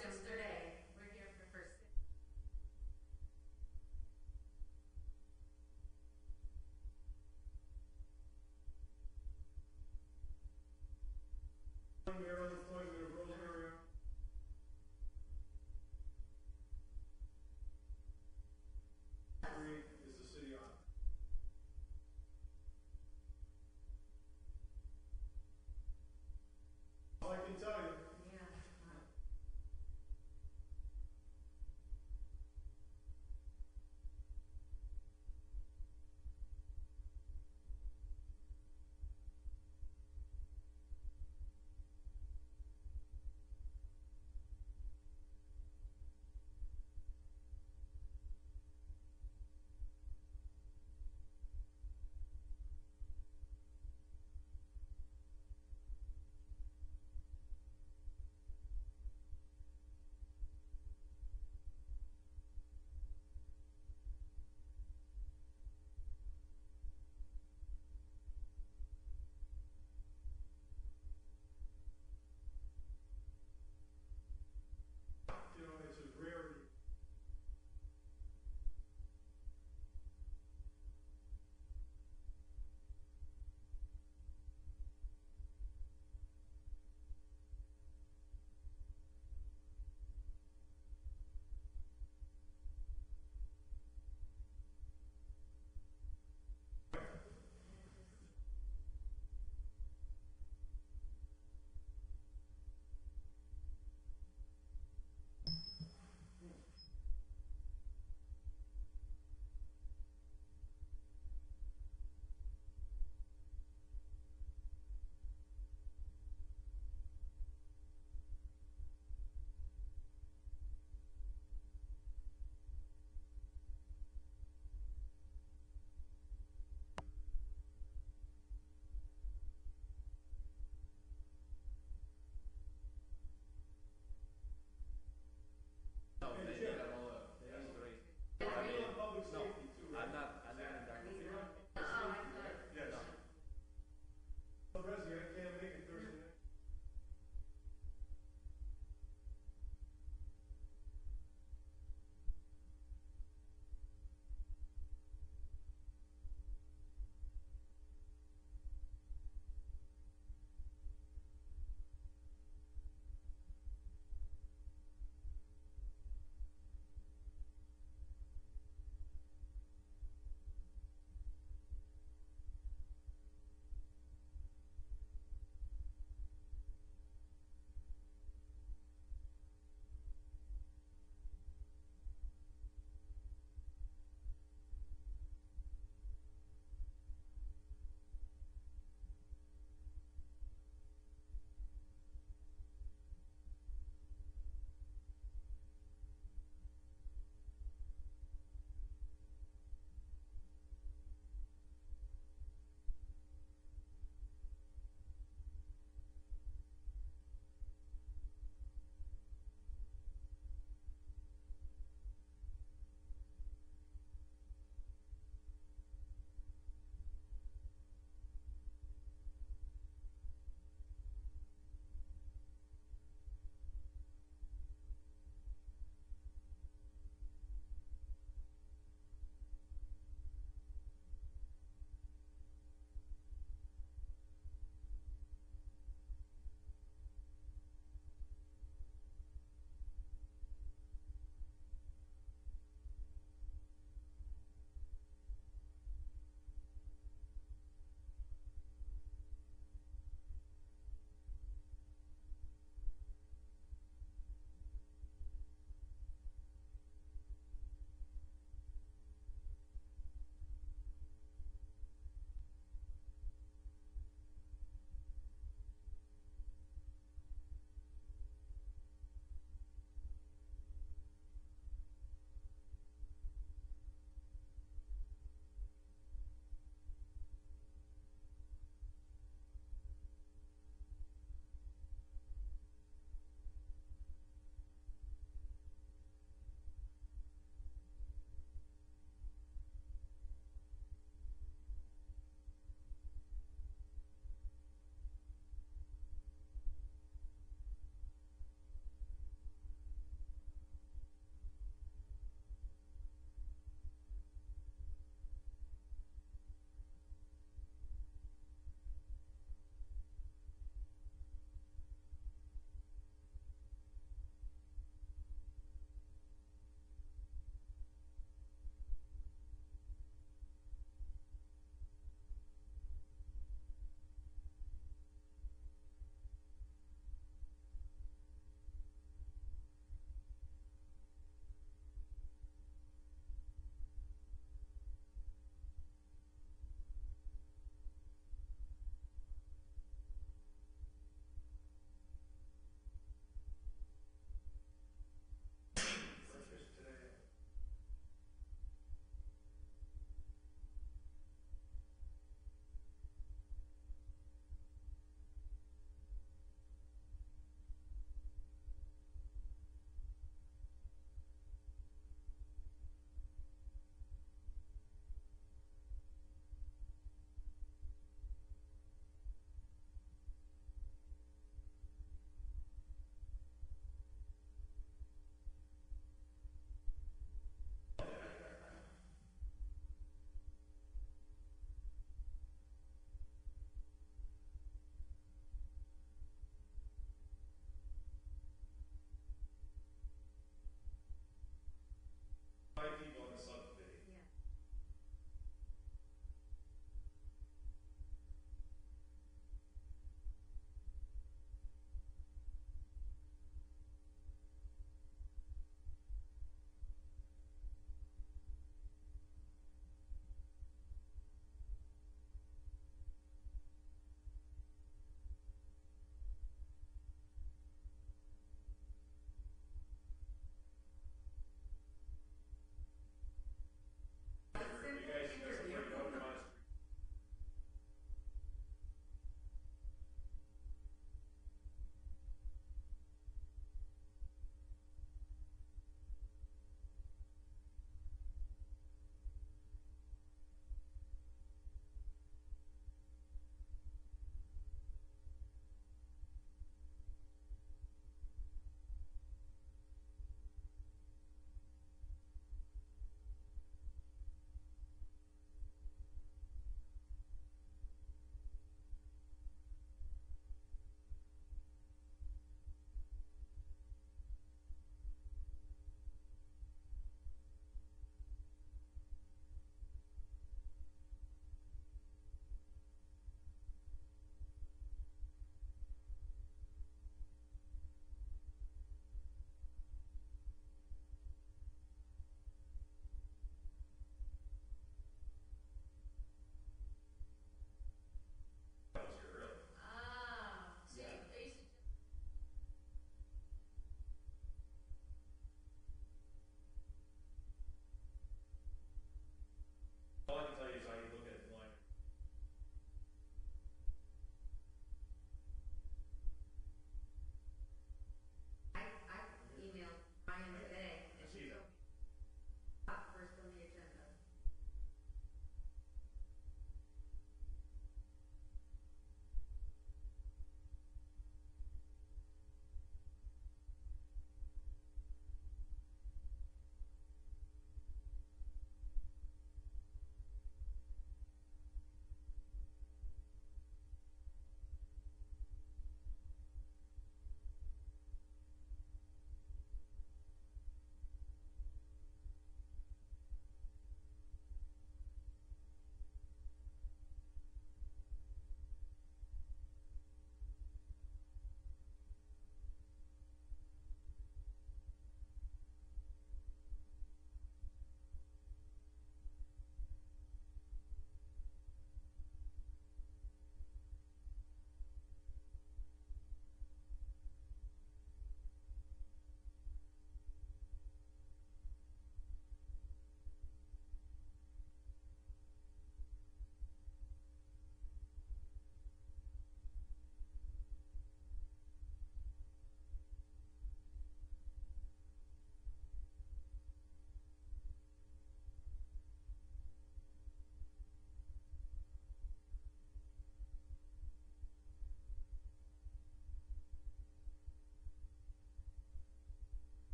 yesterday. We're here for first. Maryland, appointment of Rosemary. Is the city on? All I can tell you. Yeah.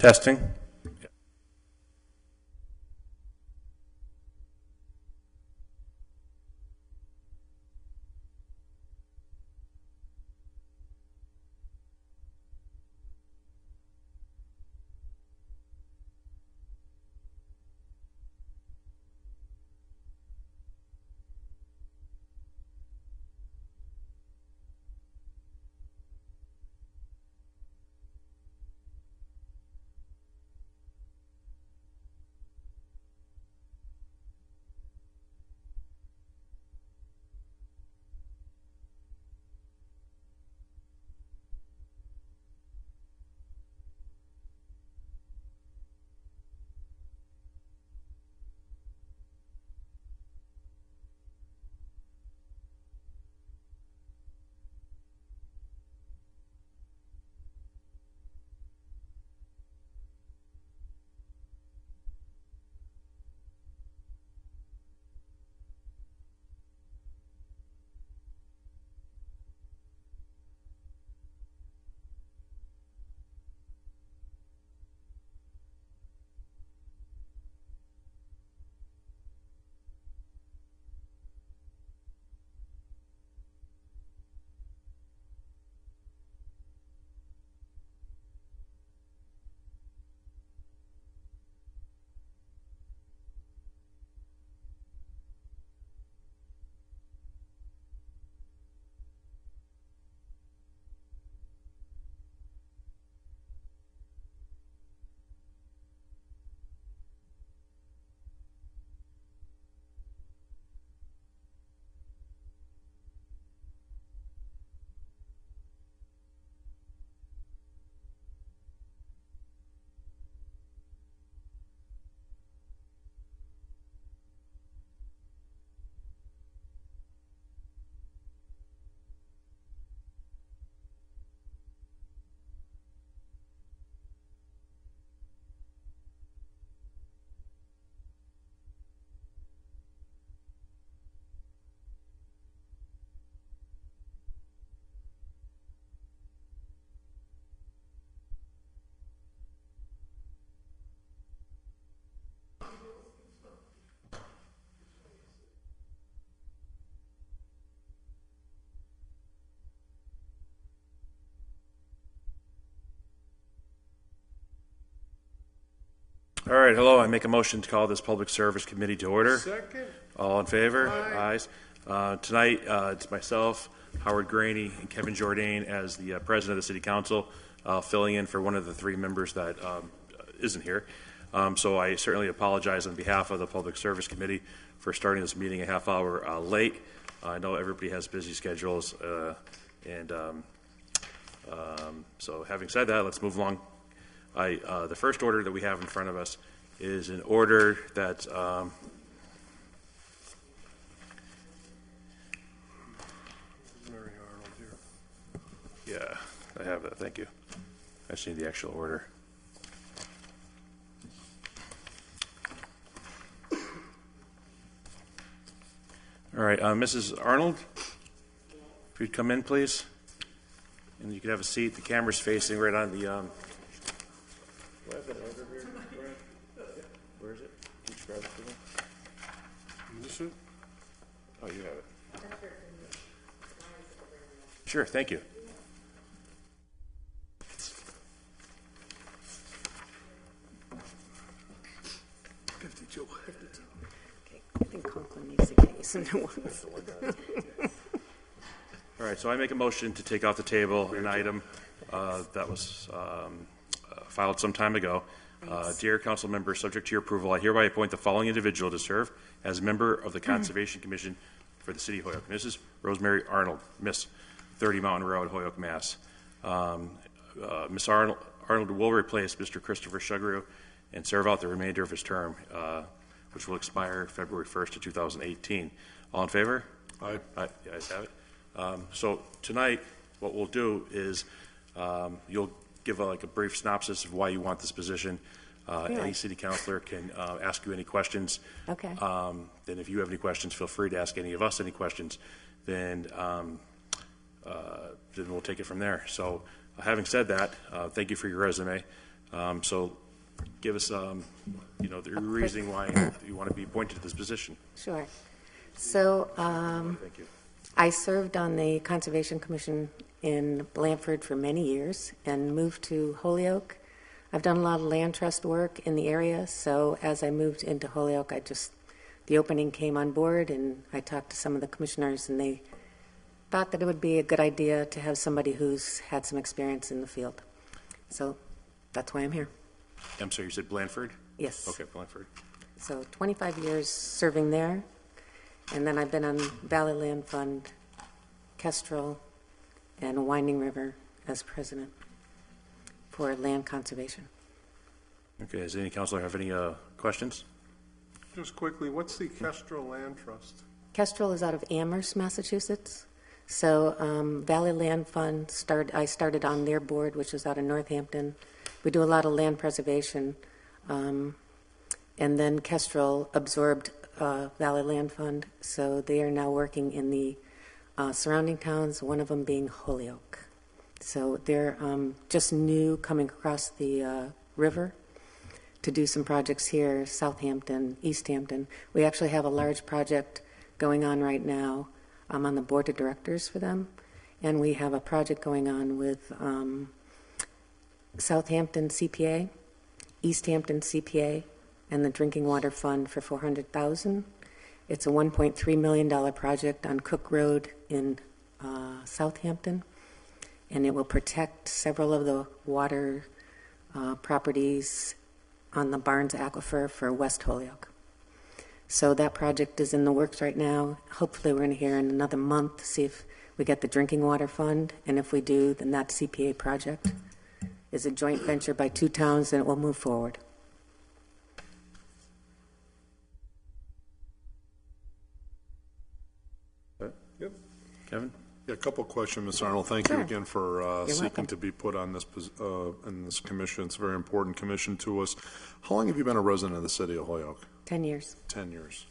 Testing. All right, hello. I make a motion to call this Public Service Committee to order. Second. All in favor? Aye. Ayes. Tonight, it's myself, Howard Graney, and Kevin Jourdain as the President of the City Council, filling in for one of the three members that isn't here. So I certainly apologize on behalf of the Public Service Committee for starting this meeting a half hour late. I know everybody has busy schedules, so having said that, let's move along. The first order that we have in front of us is an order that Mary Arnold here. yeah, I have that. Thank you. I just need the actual order. All right, Mrs. Arnold, if you'd come in, please, and you could have a seat. The camera's facing right on the. Do I have that order here? Where is it? Can you grab it for me? Is this it? Oh, you have it. Sure, thank you. Okay, I think Conklin needs to get you some new ones. All right, so I make a motion to take off the table an item that was filed some time ago. Dear council members, subject to your approval, I hereby appoint the following individual to serve as a member of the Conservation Commission for the City of Holyoke. Mrs. Rosemary Arnold, Miss 30 Mountain Road, Holyoke, Mass. Miss Arnold will replace Mr. Christopher Shugrew and serve out the remainder of his term, which will expire February 1st of 2018. All in favor? Aye. Aye, the ayes have it. So tonight, what we'll do is you'll give a brief synopsis of why you want this position. Any city councilor can ask you any questions. Okay. Then if you have any questions, feel free to ask any of us any questions. Then we'll take it from there. So having said that, thank you for your resume. So give us, the reasoning why you want to be appointed to this position. Sure. So Thank you. I served on the Conservation Commission in Blandford for many years and moved to Holyoke. I've done a lot of land trust work in the area, so as I moved into Holyoke, the opening came on board, and I talked to some of the commissioners, and they thought that it would be a good idea to have somebody who's had some experience in the field. So that's why I'm here. I'm sorry, you said Blandford? Yes. Okay, Blandford. So 25 years serving there, and then I've been on Valley Land Fund, Kestrel, and Winding River as president for land conservation. Okay, does any counselor have any questions? Just quickly, what's the Kestrel Land Trust? Kestrel is out of Amherst, Massachusetts. So Valley Land Fund, I started on their board, which is out of Northampton. We do a lot of land preservation. And then Kestrel absorbed Valley Land Fund, so they are now working in the surrounding towns, one of them being Holyoke. So they're just new coming across the river to do some projects here, Southampton, East Hampton. We actually have a large project going on right now. I'm on the board of directors for them, and we have a project going on with Southampton CPA, East Hampton CPA, and the Drinking Water Fund for $400,000. It's a $1.3 million project on Cook Road in Southampton, and it will protect several of the water properties on the Barnes Aquifer for West Holyoke. So that project is in the works right now. Hopefully we're going to hear in another month to see if we get the Drinking Water Fund, and if we do, then that CPA project is a joint venture by two towns, and it will move forward. Yep. Kevin? Yeah, a couple of questions, Ms. Arnold. Thank you Sure. again for seeking welcome. to be put on this in this commission. It's a very important commission to us. How long have you been a resident of the city of Holyoke? 10 years. 10 years.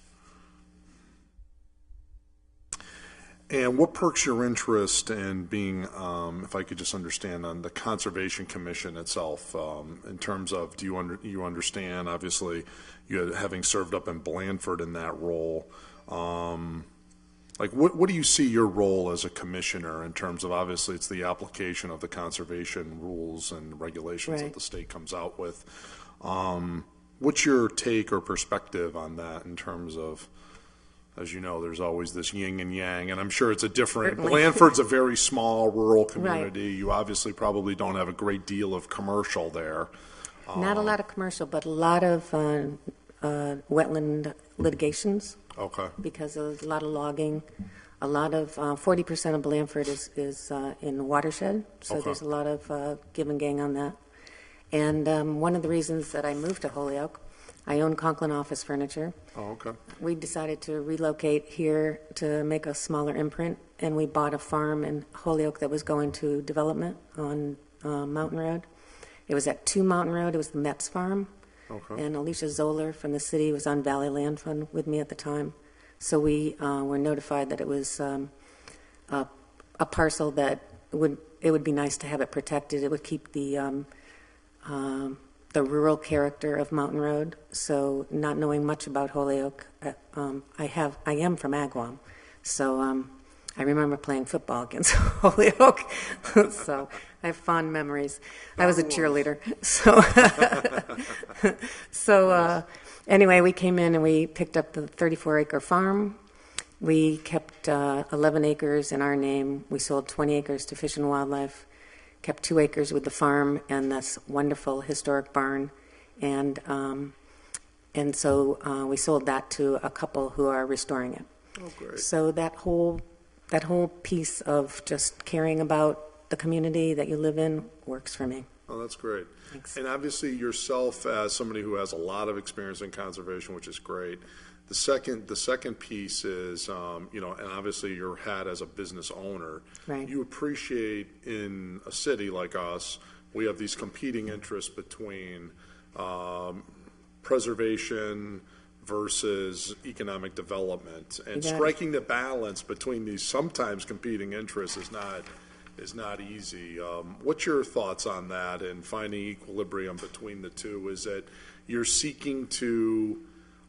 And what perks your interest in being, if I could just understand, on the Conservation Commission itself, in terms of, do you understand, obviously, having served up in Blandford in that role, what do you see your role as a commissioner in terms of, obviously, it's the application of the conservation rules and regulations Right. that the state comes out with. What's your take or perspective on that in terms of, as you know, there's always this yin and yang, and I'm sure it's a different, Certainly. Blandford's a very small rural community. Right. You obviously probably don't have a great deal of commercial there. Not a lot of commercial, but a lot of wetland litigations. Okay. Because of a lot of logging. A lot of 40% of Blandford is in watershed, so Okay. there's a lot of give and gang on that. And one of the reasons that I moved to Holyoke, I own Conklin Office Furniture. Oh, okay. We decided to relocate here to make a smaller imprint, and we bought a farm in Holyoke that was going to development on Mountain Road. It was at 2 Mountain Road. It was the Metz farm. Okay. And Alicia Zoller from the city was on Valley Land Fund with me at the time. So we were notified that it was a parcel that it would be nice to have it protected. It would keep the rural character of Mountain Road. So not knowing much about Holyoke, I am from Agawam. So I remember playing football against Holyoke. So I have fond memories. I was a cheerleader. So anyway, we came in and we picked up the 34-acre farm. We kept 11 acres in our name. We sold 20 acres to Fish and Wildlife, kept 2 acres with the farm and this wonderful historic barn. And so we sold that to a couple who are restoring it. Oh, great. So that whole piece of just caring about the community that you live in works for me. Oh, that's great. Thanks. And obviously yourself as somebody who has a lot of experience in conservation, which is great. The second piece is, and obviously your hat as a business owner. Right. You appreciate in a city like us, we have these competing interests between preservation versus economic development. And You got it. striking the balance between these sometimes competing interests is not is not easy. What's your thoughts on that and finding equilibrium between the two? Is it you're seeking to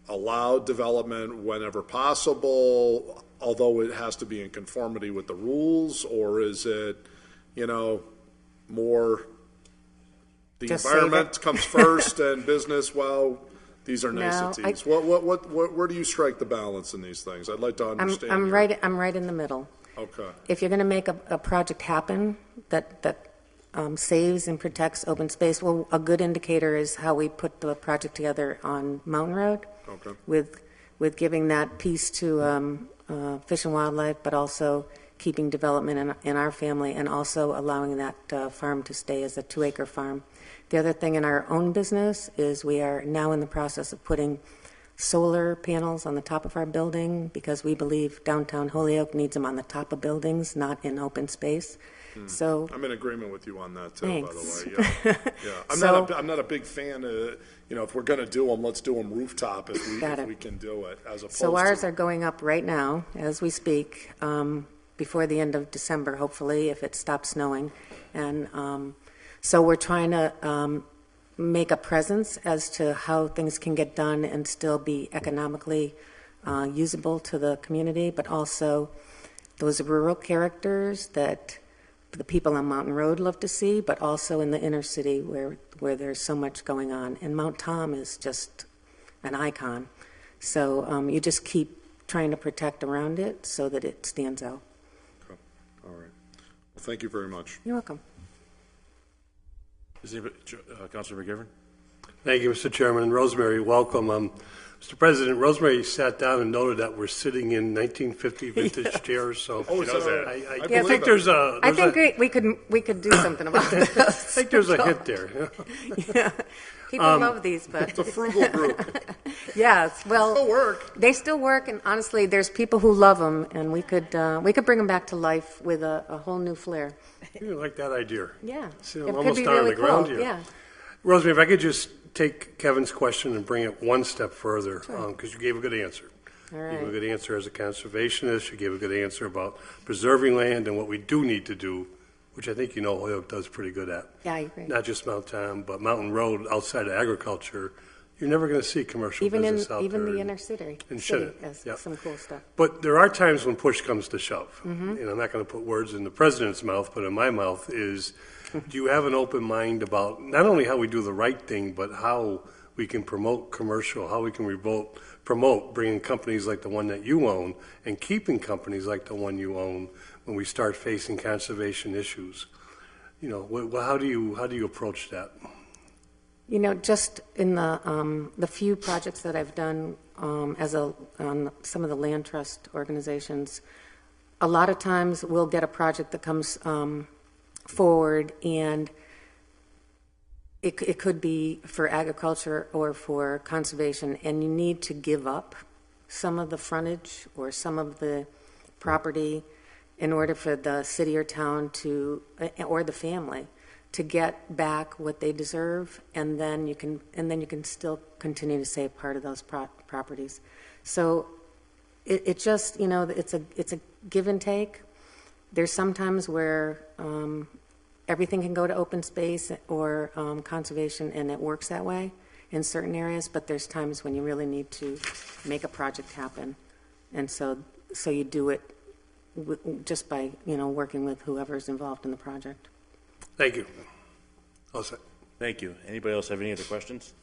allow development whenever possible, although it has to be in conformity with the rules, or is it, more the Just environment comes first and business, well, these are niceties? Where do you strike the balance in these things? I'd like to understand. I'm right in the middle. Okay. If you're going to make a project happen that saves and protects open space, well, a good indicator is how we put the project together on Mountain Road. Okay. With giving that piece to Fish and Wildlife, but also keeping development in our family, and also allowing that farm to stay as a 2-acre farm. The other thing in our own business is we are now in the process of putting solar panels on the top of our building, because we believe downtown Holyoke needs them on the top of buildings, not in open space. So I'm in agreement with you on that too. Thanks. By the way, yeah. I'm not a big fan of, if we're going to do them, let's do them rooftop if we can do it, as opposed So ours to. are going up right now as we speak, before the end of December, hopefully, if it stops snowing. And so we're trying to make a presence as to how things can get done and still be economically usable to the community, but also those rural characters that the people on Mountain Road love to see, but also in the inner city where there's so much going on. And Mount Tom is just an icon. So you just keep trying to protect around it so that it stands out. Okay. All right. Well, thank you very much. You're welcome. Is anybody, Councilor McGivern? Thank you, Mr. Chairman. Rosemary, welcome. Mr. President, Rosemary sat down and noted that we're sitting in 1950 vintage chairs. So Oh, so I Yeah, think there's a. I think we could do something about this. I think there's a hit there. Yeah. People love these, but It's a frugal group. yes, well, Still work. They still work, and honestly, there's people who love them, and we could bring them back to life with a whole new flair. You like that idea? Yeah, See, it I'm could almost be down on really the ground cool. here. Yeah, Rosemary, if I could just take Kevin's question and bring it one step further, because you gave a good answer. all You gave a right. good answer as a conservationist. You gave a good answer about preserving land and what we do need to do, which I think Holyoke does pretty good at. Yeah, I agree. Not just Mount Tom, but Mountain Road outside of agriculture. You're never going to see commercial Even business out even there. the inner city and city shouldn't. has Yeah. some cool stuff. But there are times when push comes to shove. Mm-hmm. And I'm not going to put words in the president's mouth, but in my mouth is, do you have an open mind about not only how we do the right thing, but how we can promote commercial, how we can promote bringing companies like the one that you own and keeping companies like the one you own when we start facing conservation issues? How do you approach that? Just in the few projects that I've done on some of the land trust organizations, a lot of times we'll get a project that comes forward, and it could be for agriculture or for conservation, and you need to give up some of the frontage or some of the property in order for the city or town or the family to get back what they deserve, and then you can still continue to save part of those properties. So it just it's a give and take. There's sometimes where everything can go to open space or conservation, and it works that way in certain areas. But there's times when you really need to make a project happen, and so you do it just by working with whoever's involved in the project. Thank you. All set. Thank you. Anybody else have any other questions?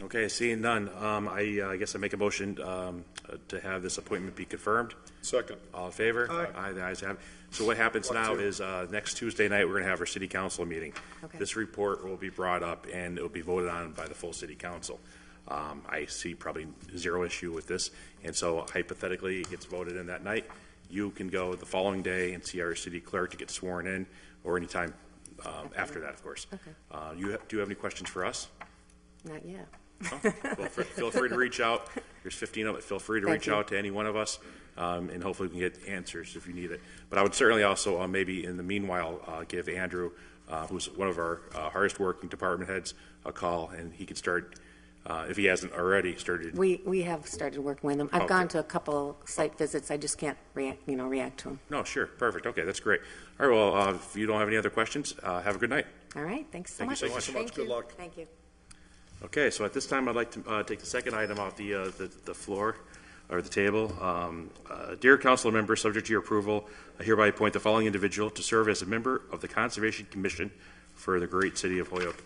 Okay, seeing none, I guess I make a motion to have this appointment be confirmed. Second. All in favor? Aye. The ayes have it. So what happens now is next Tuesday night, we're going to have our city council meeting. Okay. This report will be brought up, and it will be voted on by the full city council. I see probably zero issue with this, and so hypothetically, it gets voted in that night. You can go the following day and see our city clerk to get sworn in, or anytime after that, of course. Okay. Do you have any questions for us? Not yet. Oh, well, feel free to reach out. There's 15 of it. Feel free to Thank reach you. out to any one of us, and hopefully we can get answers if you need it. But I would certainly also maybe in the meanwhile give Andrew, who's one of our hardest working department heads, a call, and he could start if he hasn't already started. We have started working with them. I've gone to a couple site visits. I just can't react to them. No, sure. Perfect. Okay, that's great. All right, well, if you don't have any other questions, have a good night. All right, thanks so Thank you much. so much. Thank you so much. Good luck. Thank you. Okay, so at this time, I'd like to take the second item off the floor, or the table. Dear council members, subject to your approval, I hereby appoint the following individual to serve as a member of the Conservation Commission for the great city of Holyoke.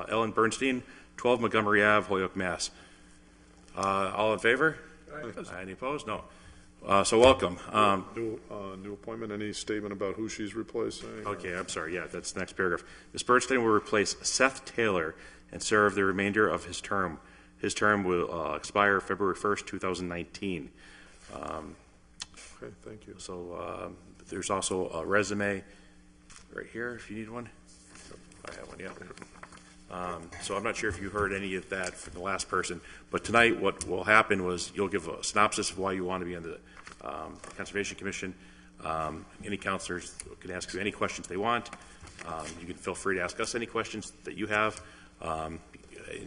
Ellen Bernstein, 12 Montgomery Ave, Holyoke, Mass. All in favor? Aye. Any opposed? No. So welcome. New appointment, any statement about who she's replacing? Okay, I'm sorry. Yeah, that's the next paragraph. Ms. Bernstein will replace Seth Taylor and serve the remainder of his term. His term will expire February 1st, 2019. Okay, thank you. So there's also a resume right here if you need one. I have one, yeah. So I'm not sure if you heard any of that from the last person, but tonight what will happen was you'll give a synopsis of why you want to be on the Conservation Commission. Any counselors can ask you any questions they want. You can feel free to ask us any questions that you have. And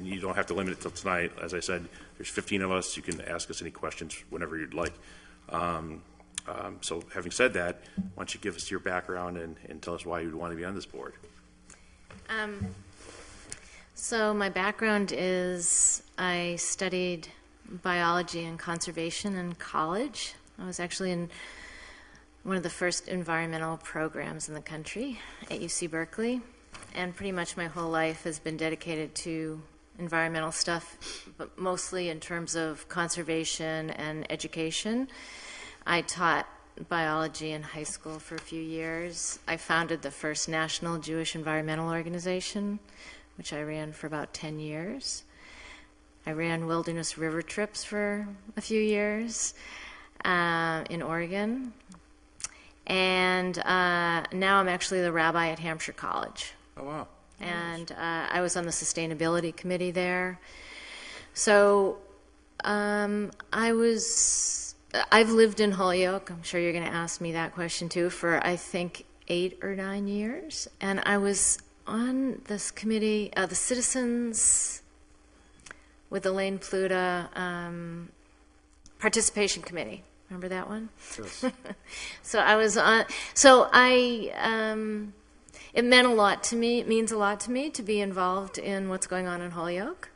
you don't have to limit it till tonight. As I said, there's 15 of us. You can ask us any questions whenever you'd like. So having said that, why don't you give us your background and tell us why you'd want to be on this board? So my background is I studied biology and conservation in college. I was actually in one of the first environmental programs in the country at UC Berkeley. And pretty much my whole life has been dedicated to environmental stuff, but mostly in terms of conservation and education. I taught biology in high school for a few years. I founded the first National Jewish Environmental Organization, which I ran for about 10 years. I ran wilderness river trips for a few years in Oregon. And now I'm actually the rabbi at Hampshire College. Oh, wow. And I was on the sustainability committee there. So I've lived in Holyoke. I'm sure you're going to ask me that question too, for I think 8 or 9 years. And I was on this committee, the Citizens with Elaine Pluta Participation Committee. Remember that one? Yes. So I was on. So it meant a lot to me. It means a lot to me to be involved in what's going on in Holyoke.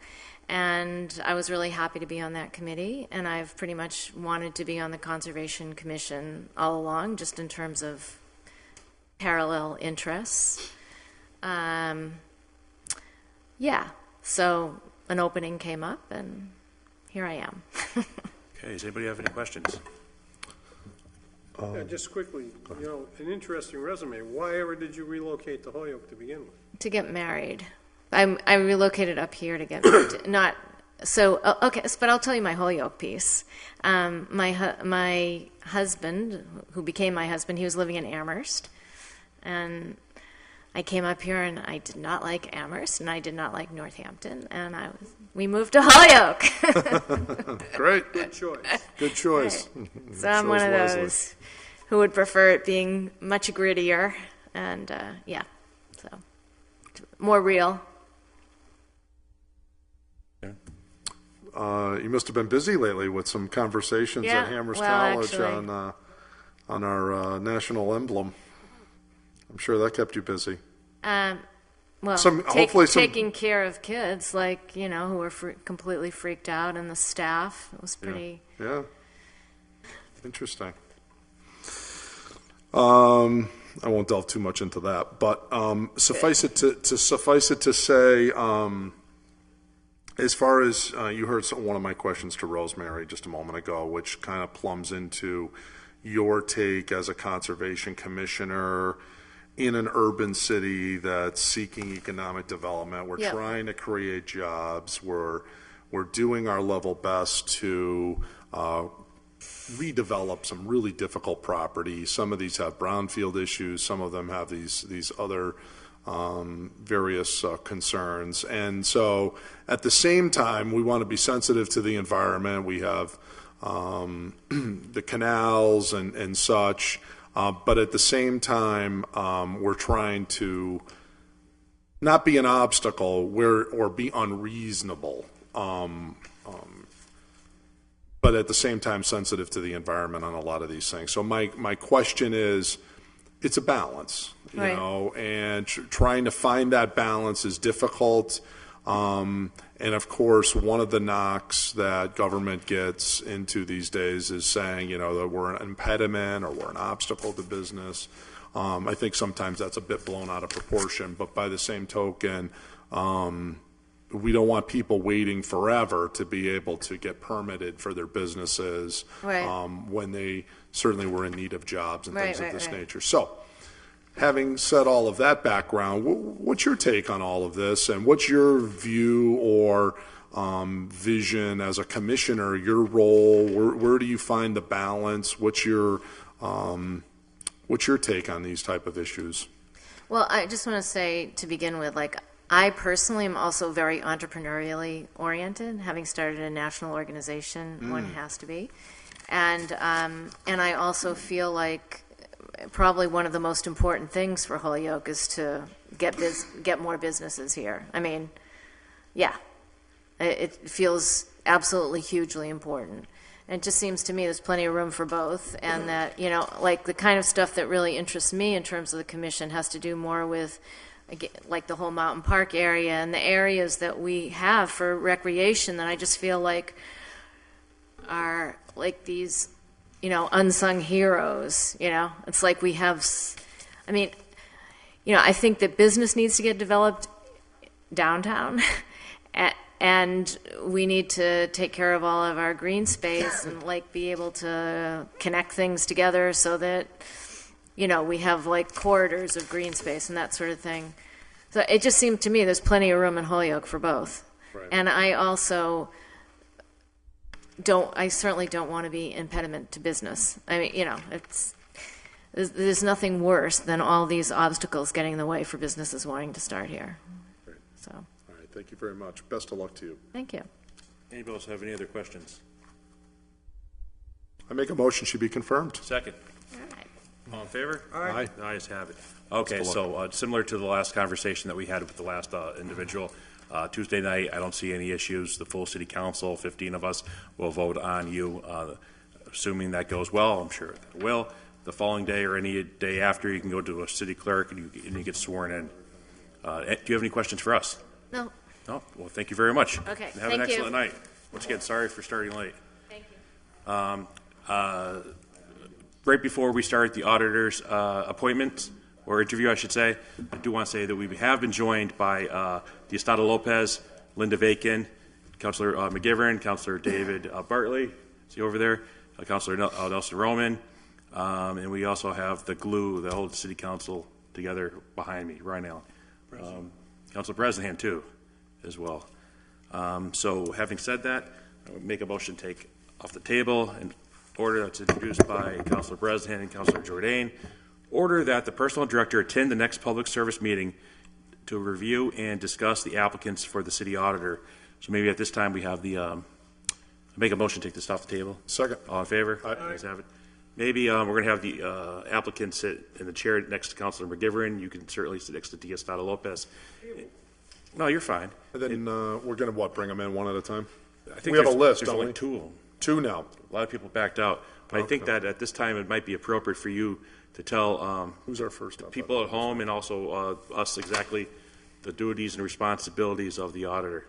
And I was really happy to be on that committee. And I've pretty much wanted to be on the Conservation Commission all along, just in terms of parallel interests. Yeah, so an opening came up, and here I am. Okay, does anybody have any questions? Just quickly, an interesting resume. Why ever did you relocate to Holyoke to begin with? To get married. I relocated up here to get married. Not so okay, but I'll tell you my Holyoke piece. My husband, who became my husband, he was living in Amherst, and I came up here, and I did not like Amherst, and I did not like Northampton, and we moved to Holyoke. Great. Good choice. Good choice. Right. So I'm one of those who would prefer it being much grittier, and so more real. You must have been busy lately with some conversations at Amherst College actually, on our national emblem. I'm sure that kept you busy. Taking care of kids, who were completely freaked out, and the staff. It was pretty. Yeah. Interesting. I won't delve too much into that, but suffice it to say, as far as you heard one of my questions to Rosemary just a moment ago, which kind of plumbs into your take as a conservation commissioner in an urban city that's seeking economic development. We're trying to create jobs. We're doing our level best to redevelop some really difficult properties. Some of these have brownfield issues. Some of them have these other various concerns. And so at the same time, we want to be sensitive to the environment. We have the canals and such. But at the same time, we're trying to not be an obstacle or be unreasonable but at the same time sensitive to the environment on a lot of these things. So my question is, it's a balance, you Right. know, and trying to find that balance is difficult. And of course, one of the knocks that government gets into these days is saying, you know, that we're an impediment or we're an obstacle to business. I think sometimes that's a bit blown out of proportion, but by the same token, we don't want people waiting forever to be able to get permitted for their businesses Right. when they certainly were in need of jobs and things Right, of this right. nature. So, having said all of that background, what's your take on all of this, and what's your view or vision as a commissioner, your role? Where do you find the balance? What's your take on these type of issues? Well, I just want to say to begin with, like, I personally am also very entrepreneurially oriented. Having started a national organization, one has to be, and I also feel like probably one of the most important things for Holyoke is to get more businesses here. I mean, yeah, it feels absolutely hugely important. And it just seems to me there's plenty of room for both, and that, you know, like the kind of stuff that really interests me in terms of the commission has to do more with, like, the whole mountain park area and the areas that we have for recreation that I just feel like are like these, you know, unsung heroes. You know, it's like we have, I mean, you know, I think that business needs to get developed downtown and we need to take care of all of our green space and, like, be able to connect things together so that, you know, we have, like, corridors of green space and that sort of thing. So it just seemed to me there's plenty of room in Holyoke for both. Right. And I also I certainly don't want to be impediment to business. I mean, you know, there's nothing worse than all these obstacles getting in the way for businesses wanting to start here. Great. So, All right, thank you very much. Best of luck to you. thank you. Anybody else have any other questions? I make a motion she be confirmed. Second. All right. All in favor? Aye. The ayes have it. Okay, so similar to the last conversation that we had with the last individual, Tuesday night, I don't see any issues. The full city council, 15 of us, will vote on you. Assuming that goes well, I'm sure it will. The following day or any day after, you can go to a city clerk and you get sworn in. Do you have any questions for us? No, No? Well, thank you very much. Okay, And have an thank you. excellent night. Once again, sorry for starting late. thank you. Right before we start the auditor's appointment, or interview, I should say, I do want to say that we have been joined by Diostada Lopez, Linda Vacan, Councilor McGivern, Councilor David Bartley, see over there, Councilor Nelson Roman, and we also have the glue that holds the city council together behind me, Ryan Allen. Councilor Bresnahan, too, as well. So having said that, I would make a motion to take off the table and order that's introduced by Councilor Bresnahan and Councilor Jordan. Order that the personal director attend the next public service meeting to review and discuss the applicants for the city auditor. So maybe at this time we have the, make a motion to take this off the table. Second. All in favor? Aye. Ayes have it. Maybe we're going to have the applicant sit in the chair next to Councilor McGivern. You can certainly sit next to Diostada Lopez. No, you're fine. And then we're going to, bring them in one at a time? I think We have a there's- list, There's don't only we? two of them. Two now. A lot of people backed out. But I think that at this time it might be appropriate for you to tell Who's our first up? people at home and also us exactly the duties and responsibilities of the auditor.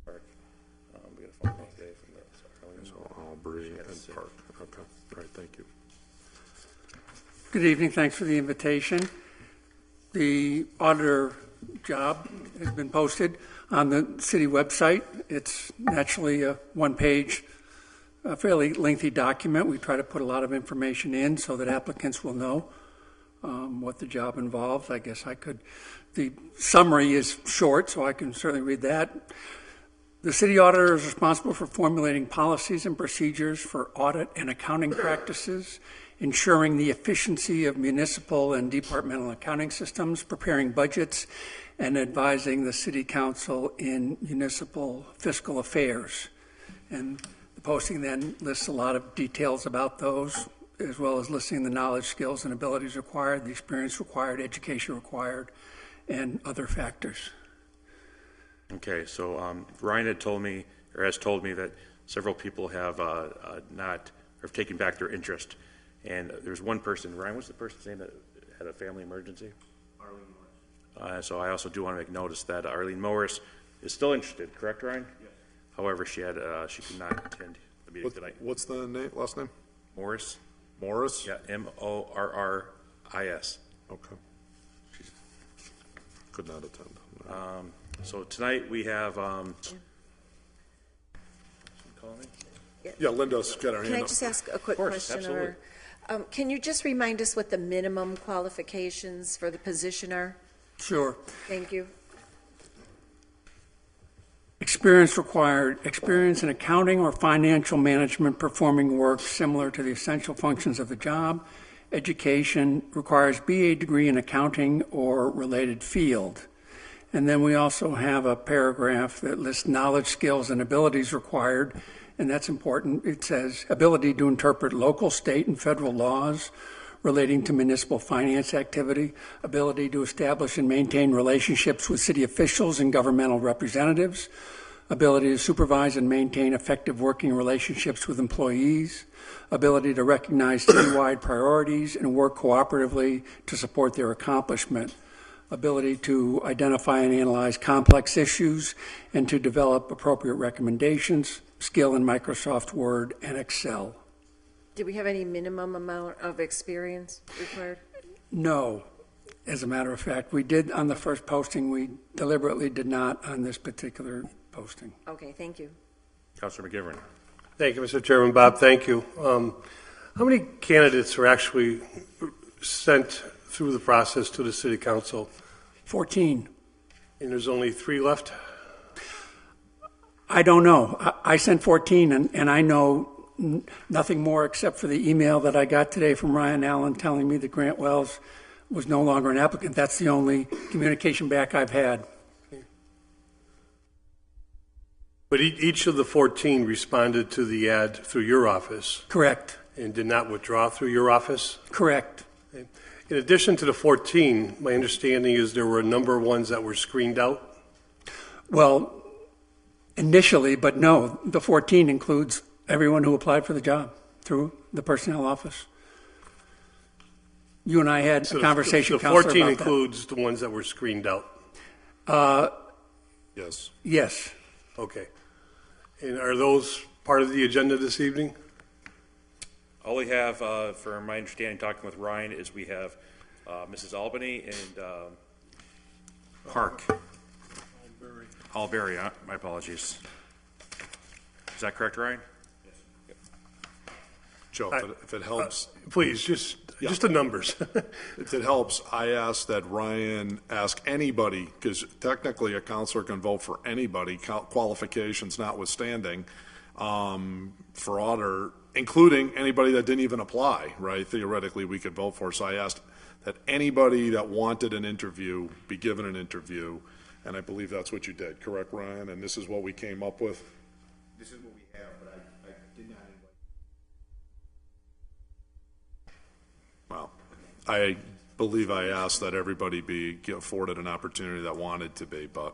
We got a phone call today from the So Aubrey and Park. Okay, all right, thank you. Good evening, thanks for the invitation. The auditor job has been posted on the city website. It's naturally a one-page, a fairly lengthy document. We try to put a lot of information in so that applicants will know what the job involves. I guess the summary is short, so I can certainly read that. The city auditor is responsible for formulating policies and procedures for audit and accounting practices, ensuring the efficiency of municipal and departmental accounting systems, preparing budgets, and advising the city council in municipal fiscal affairs. And the posting then lists a lot of details about those, as well as listing the knowledge, skills, and abilities required, the experience required, education required, and other factors. Okay, so Ryan had told me, or has told me, that several people have not, or have taken back their interest. And there's one person, Ryan, what's the person's name that had a family emergency? Arlene Morris. So I also do want to make notice that Arlene Morris is still interested, correct, Ryan? Yes. However, she could not attend the meeting tonight. What's the last name? Morris? Morris? Yeah, Morris. Okay. Could not attend. So tonight we have, calling? Yeah, Linda's got her hand Can I up. just ask a quick course, question? absolutely. Can you just remind us what the minimum qualifications for the position are? Sure. Thank you. Experience required, experience in accounting or financial management performing work similar to the essential functions of the job. Education requires BA degree in accounting or related field. And then we also have a paragraph that lists knowledge, skills, and abilities required, and that's important. It says ability to interpret local, state, and federal laws relating to municipal finance activity, ability to establish and maintain relationships with city officials and governmental representatives, ability to supervise and maintain effective working relationships with employees, ability to recognize citywide priorities and work cooperatively to support their accomplishment, ability to identify and analyze complex issues and to develop appropriate recommendations, skill in Microsoft Word and Excel. Do we have any minimum amount of experience required? No. As a matter of fact, we did on the first posting. We deliberately did not on this particular posting. Okay, thank you. Councilor McGivern. Thank you, Mr. Chairman. Bob, thank you. How many candidates were actually sent through the process to the City Council? 14. And there's only 3 left? I don't know. I sent 14, and I know nothing more except for the email that I got today from Ryan Allen telling me that Grant Wells was no longer an applicant. That's the only communication back I've had. But each of the 14 responded to the ad through your office Correct. and did not withdraw through your office? Correct. In addition to the 14, my understanding is there were a number of ones that were screened out? Well, initially, but no, the 14 includes everyone who applied for the job through the personnel office. You and I had a conversation, The Counselor, 14 about includes the ones that were screened out? Yes. that. Yes. Okay. And are those part of the agenda this evening? All we have, for my understanding, talking with Ryan, is we have Mrs. Albany and Park. Alberry, my apologies. Is that correct, Ryan? Joe, if it helps, Please, just the numbers. if it helps, I ask that Ryan ask anybody, because technically a counselor can vote for anybody, qualifications notwithstanding, for auditor, including anybody that didn't even apply, right? Theoretically, we could vote for. So I asked that anybody that wanted an interview be given an interview, and I believe that's what you did, correct, Ryan? And this is what we came up with? This is what we have, but I did not invite. Well, I believe I asked that everybody be afforded an opportunity that wanted to be, but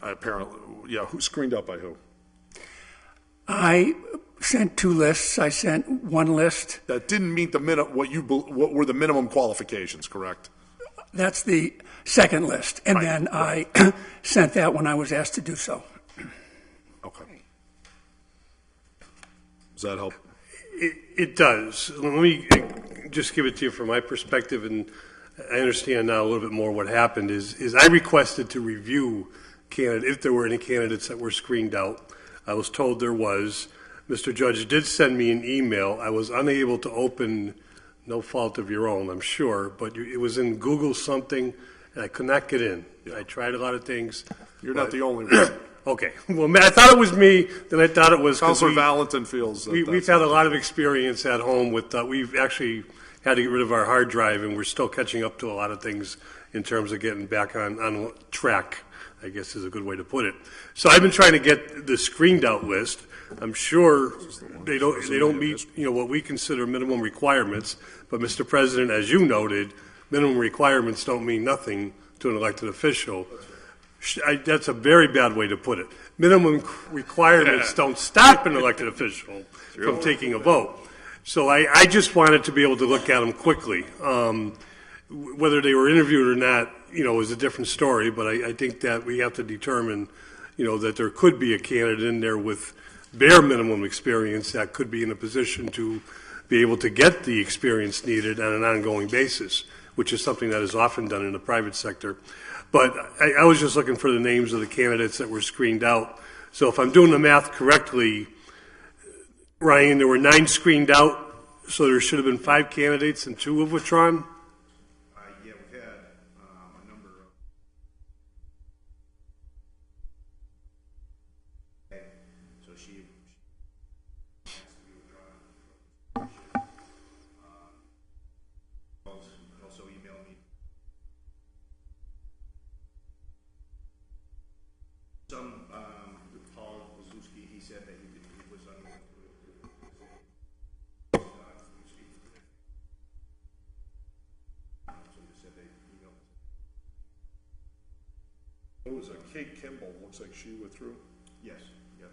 apparently, yeah, who screened up by who? I sent 2 lists. I sent 1 list. That didn't meet the what were the minimum qualifications, correct? That's the second list. And Right, then right. I sent that when I was asked to do so. Okay. Does that help? It does. Let me just give it to you from my perspective, and I understand now a little bit more what happened is I requested to review if there were any candidates that were screened out. I was told there was. Mr. Judge did send me an email. I was unable to open, no fault of your own, I'm sure, but it was in Google something, and I could not get in. I tried a lot of things. You're not the only one. Okay. Well, I thought it was me, then I thought it was... 'cause Counselor Valentin feels that we've that's- had a lot of experience at home with, we've actually had to get rid of our hard drive, and we're still catching up to a lot of things in terms of getting back on track, I guess is a good way to put it. So I've been trying to get the screened out list. I'm sure they don't meet, what we consider minimum requirements, but Mr. President, as you noted, minimum requirements don't mean nothing to an elected official. That's a very bad way to put it. Minimum requirements don't stop an elected official from taking a vote. So I just wanted to be able to look at them quickly. Whether they were interviewed or not, is a different story, but I think that we have to determine, that there could be a candidate in there with bare minimum experience that could be in a position to be able to get the experience needed on an ongoing basis, which is something that is often done in the private sector. But I was just looking for the names of the candidates that were screened out. So if I'm doing the math correctly, Ryan, there were 9 screened out, so there should have been 5 candidates and 2 have withdrawn? Yeah, we've had a number of. So she has to be withdrawn. Also emailed me. Some, Paul Wazowski, he said that he was unwilling to. So he said they emailed. What was it? Kate Kimball, looks like she withdrew. Yes, yep.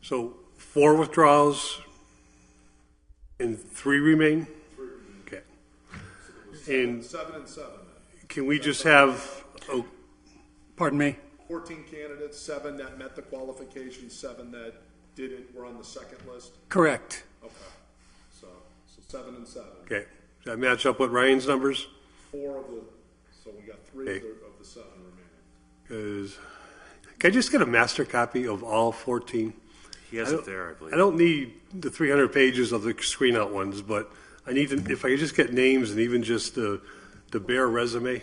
So 4 withdrawals and 3 remain? Okay. And 7 and 7. can we just have, Pardon me? 14 candidates, 7 that met the qualifications, 7 that didn't, were on the second list. Correct. Okay. So 7 and 7. okay, does that match up with Ryan's numbers? 4 of the, so we got 3 Okay. of the 7 remaining. Because, can I just get a master copy of all 14? He has it there, I believe. I don't need the 300 pages of the screen out ones, but I need to, if I could just get names and even just the bare resume,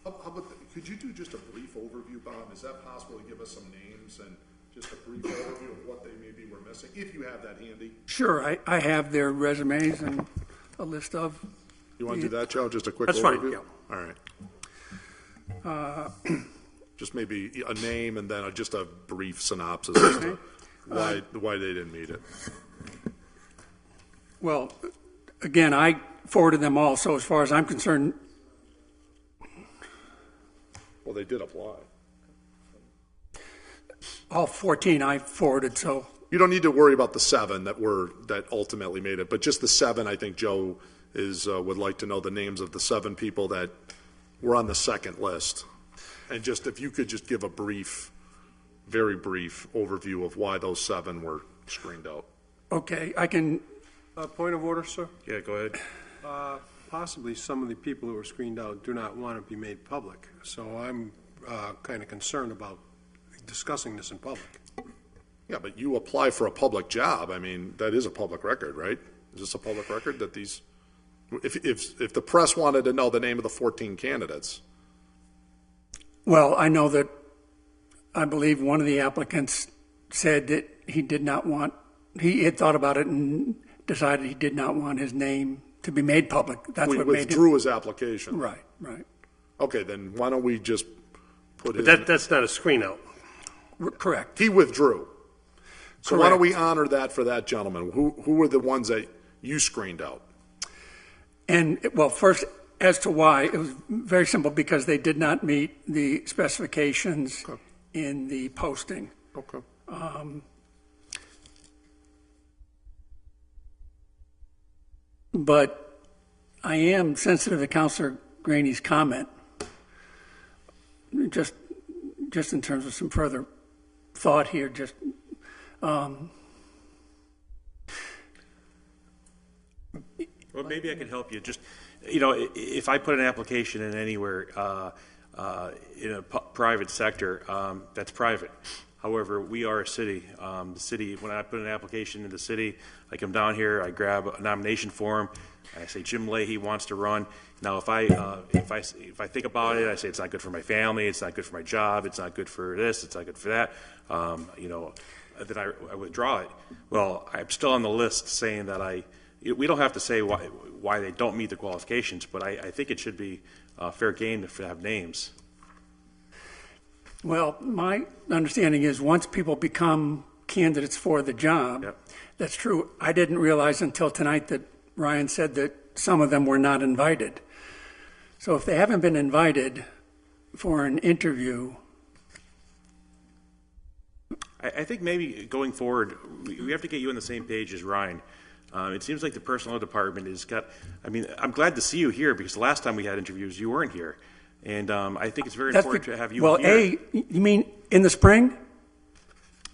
How about, could you do just a brief overview, Bob? Is that possible to give us some names and just a brief overview of what they maybe were missing, if you have that handy? Sure, I have their resumes and a list of. You want to do that, Joe? Just a quick That's fine, overview? yeah. All right. Just maybe a name and then just a brief synopsis as to why they didn't meet it. Well, again, I forwarded them all, so as far as I'm concerned, Well, they did apply. all 14 I forwarded, so. You don't need to worry about the 7 that ultimately made it, but just the 7, I think Joe would like to know the names of the 7 people that were on the second list. And just, if you could just give a brief, very brief overview of why those 7 were screened out. Okay, I can, Point of order, sir? Yeah, go ahead. Possibly some of the people who were screened out do not want to be made public. So I'm kind of concerned about discussing this in public. Yeah, but you apply for a public job. I mean, that is a public record, right? Is this a public record that these, if the press wanted to know the name of the 14 candidates? well, I know that, I believe one of the applicants said that he did not want, he had thought about it and decided he did not want his name to be made public. That's We what made withdrew him. his application. Right, right. Okay, then why don't we just put his, That's not a screen out. Correct. he withdrew. So why don't Correct. we honor that for that gentleman? Who were the ones that you screened out? And, well, first, as to why, it was very simple, because they did not meet the specifications Okay. in the posting. Okay. But I am sensitive to Councilor Graney's comment, just in terms of some further thought here, Well, maybe I can help you. Just, if I put an application in anywhere in a private sector, that's private. However, we are a city. The city, when I put an application in the city, I come down here, I grab a nomination form, I say Jim Leahy wants to run. Now, if I think about it, I say it's not good for my family, it's not good for my job, it's not good for this, it's not good for that. Then I withdraw it. Well, I'm still on the list saying that we don't have to say why they don't meet the qualifications, but I think it should be fair game to have names. Well, my understanding is once people become candidates for the job, Yep. That's true. I didn't realize until tonight that Ryan said that some of them were not invited. So if they haven't been invited for an interview, I think maybe going forward, we have to get you on the same page as Ryan. It seems like the personnel department has got, I'm glad to see you here because the last time we had interviews, you weren't here. And I think it's very important to have you here. You mean in the spring?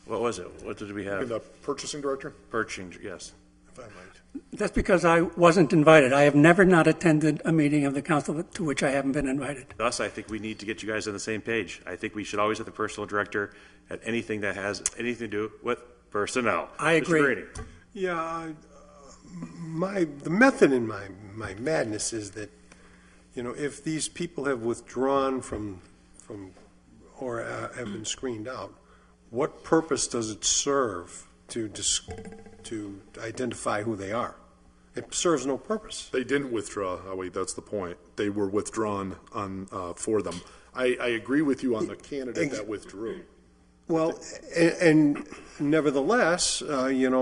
What was it? What did we have? The purchasing director? Purchasing, yes. If I might. That's because I wasn't invited. I have never not attended a meeting of the council to which I haven't been invited. Thus, I think we need to get you guys on the same page. I think we should always have the personnel director at anything that has anything to do with personnel. I agree. Mr. Brady. Yeah, the method in my madness is that, if these people have withdrawn from or have been screened out, what purpose does it serve to identify who they are? It serves no purpose. They didn't withdraw, Howie, that's the point. They were withdrawn for them. I agree with you on the candidate that withdrew. Well, and nevertheless,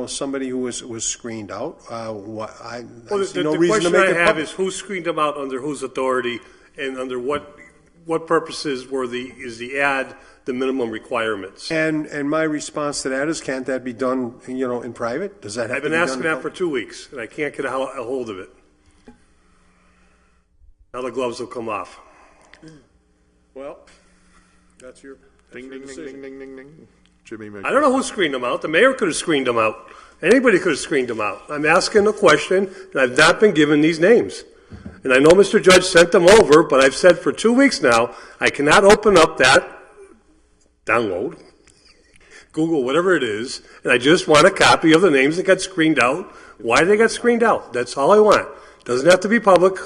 somebody who was screened out, I see no the reason to question make I it have public. is who screened them out under whose authority and under what purposes is the ad the minimum requirements? And my response to that is, can't that be done, in private? Does that have I've to been be asking done in that for public? 2 weeks, and I can't get a hold of it. Now the gloves will come off. Well, that's your Ding, ding, ding, ding, ding, ding, ding. Jimmy, make I don't know who screened them out. The mayor could have screened them out. Anybody could have screened them out. I'm asking a question, and I've not been given these names. And I know Mr. Judge sent them over, but I've said for 2 weeks now, I cannot open up that download, Google, whatever it is, and I just want a copy of the names that got screened out, why they got screened out. That's all I want. Doesn't have to be public.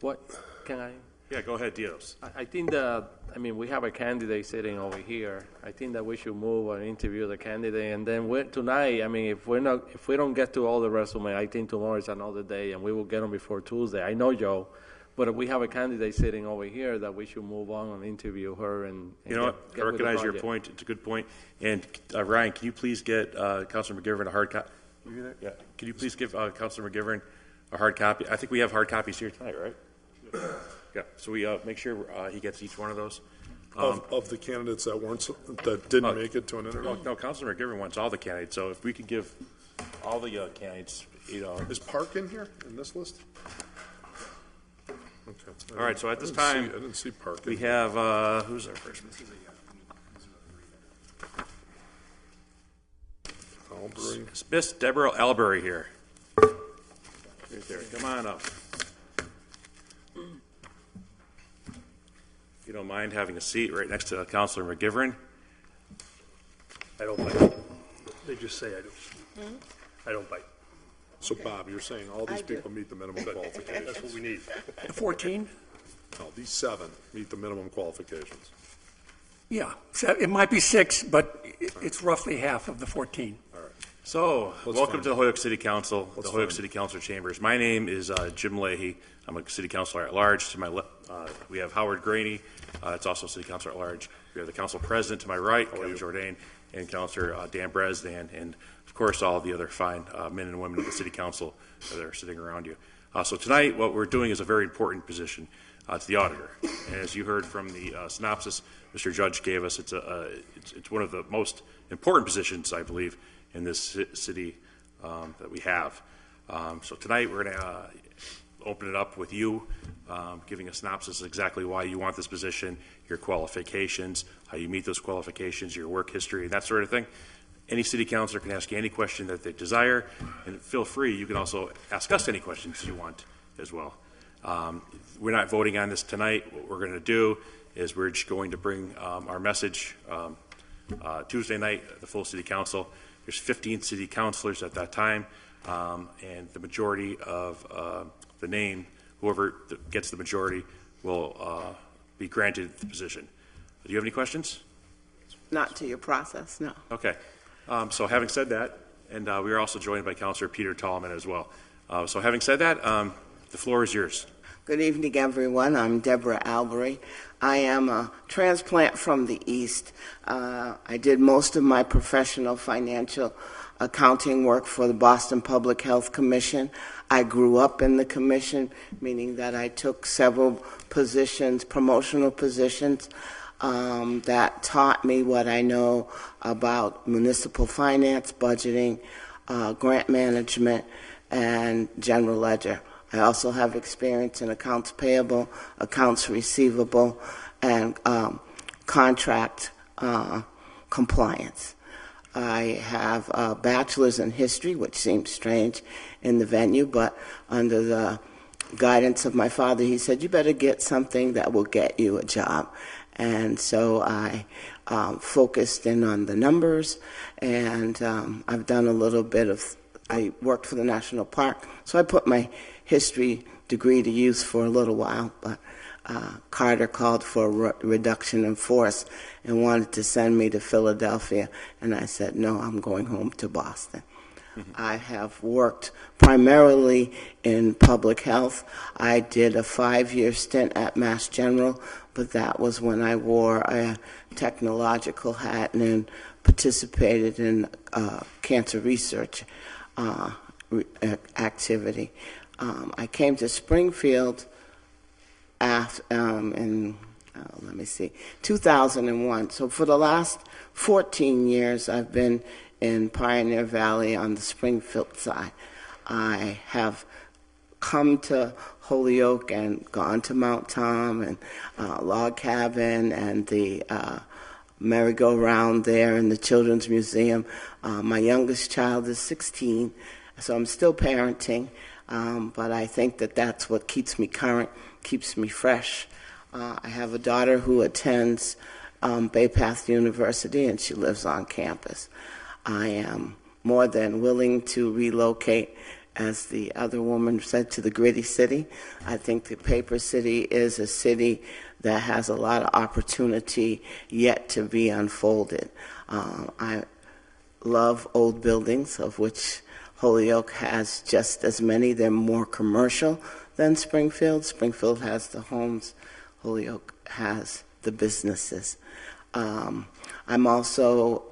What can I? Yeah, go ahead, Dios. I think that, we have a candidate sitting over here. I think that we should move and interview the candidate, and then tonight, if we don't get to all the resume, I think tomorrow is another day, and we will get them before Tuesday. I know Joe, but we have a candidate sitting over here that we should move on and interview her. And You know what? I recognize your point. It's a good point. And Ryan, can you please get Councilor McGivern a hard copy? Yeah. Can you please give Councilor McGivern a hard copy? I think we have hard copies here tonight, right? Yeah. So we make sure he gets each one of those. of the candidates that didn't make it to an interview? No, Councilor McGivern wants all the candidates. So if we could give all the candidates, Is Park in here, in this list? Okay. All right, so at this I time, didn't see Park. we in here. have who's our first? Albury. Miss Deborah Albury here. Right there. Come on up. If you don't mind having a seat right next to Councilor McGivern. I don't bite. They just say I do. I don't bite. So Bob, you're saying all these people meet the minimum qualifications? That's what we need. The 14? No, these 7 meet the minimum qualifications. Yeah, so it might be 6, but it's roughly half of the 14. So, welcome fine. to the Holyoke City Council, the Holyoke fine. City Council Chambers. My name is Jim Leahy. I'm a city councilor at large. To my left, we have Howard Graney. It's also city councilor at large. We have the council president to my right, Kevin Jourdain, and Councilor Dan Bresdan, and of course all the other fine men and women of the city council that are sitting around you. So tonight, what we're doing is a very important position. It's the auditor, and as you heard from the synopsis Mr. Judge gave us, it's one of the most important positions, I believe, in this city that we have. So tonight we're going to open it up with you giving a synopsis of exactly why you want this position, your qualifications, how you meet those qualifications, your work history, that sort of thing. Any city councilor can ask you any question that they desire, and feel free, you can also ask us any questions you want as well. We're not voting on this tonight. What we're going to do is we're just going to bring our message Tuesday night, the full city council. There's 15 city councilors at that time, and the majority of the name, whoever gets the majority, will be granted the position. Do you have any questions? Not to your process, no. Okay. So having said that, and we are also joined by Councilor Peter Tallman as well. So having said that, the floor is yours. Good evening, everyone. I'm Deborah Albery. I am a transplant from the East. I did most of my professional financial accounting work for the Boston Public Health Commission. I grew up in the commission, meaning that I took several positions, promotional positions, that taught me what I know about municipal finance, budgeting, grant management, and general ledger. I also have experience in accounts payable, accounts receivable, and contract compliance. I have a bachelor's in history, which seems strange in the venue, but under the guidance of my father, he said, you better get something that will get you a job. And so I focused in on the numbers, and I've done a little bit of, I worked for the National Park, so I put my history degree to use for a little while, but Carter called for a reduction in force and wanted to send me to Philadelphia, and I said, no, I'm going home to Boston. I have worked primarily in public health. I did a 5-year stint at Mass General, but that was when I wore a technological hat and participated in cancer research activity. I came to Springfield in 2001. So for the last 14 years, I've been in Pioneer Valley on the Springfield side. I have come to Holyoke and gone to Mount Tom and Log Cabin and the merry-go-round there in the Children's Museum. My youngest child is 16, so I'm still parenting, but I think that that's what keeps me current, keeps me fresh. I have a daughter who attends Bay Path University, and she lives on campus. I am more than willing to relocate, as the other woman said, to the gritty city. I think the paper city is a city that has a lot of opportunity yet to be unfolded. I love old buildings, of which Holyoke has just as many. They're more commercial than Springfield. Springfield has the homes. Holyoke has the businesses. I'm also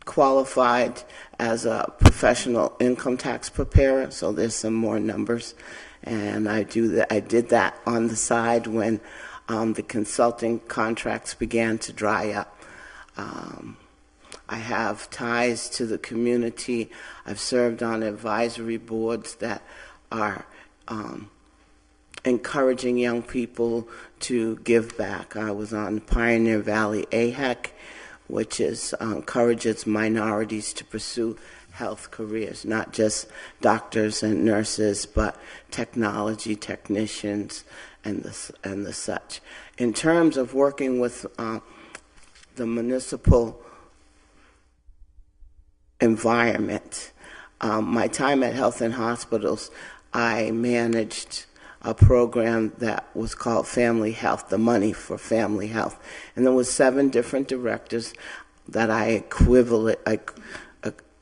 qualified as a professional income tax preparer, so there's some more numbers, and I did that on the side when the consulting contracts began to dry up. I have ties to the community. I've served on advisory boards that are encouraging young people to give back. I was on Pioneer Valley AHEC, which encourages minorities to pursue health careers, not just doctors and nurses, but technology technicians and the such. In terms of working with the municipal environment, my time at Health and Hospitals, I managed a program that was called Family Health, the money for family health. And there was 7 different directors that I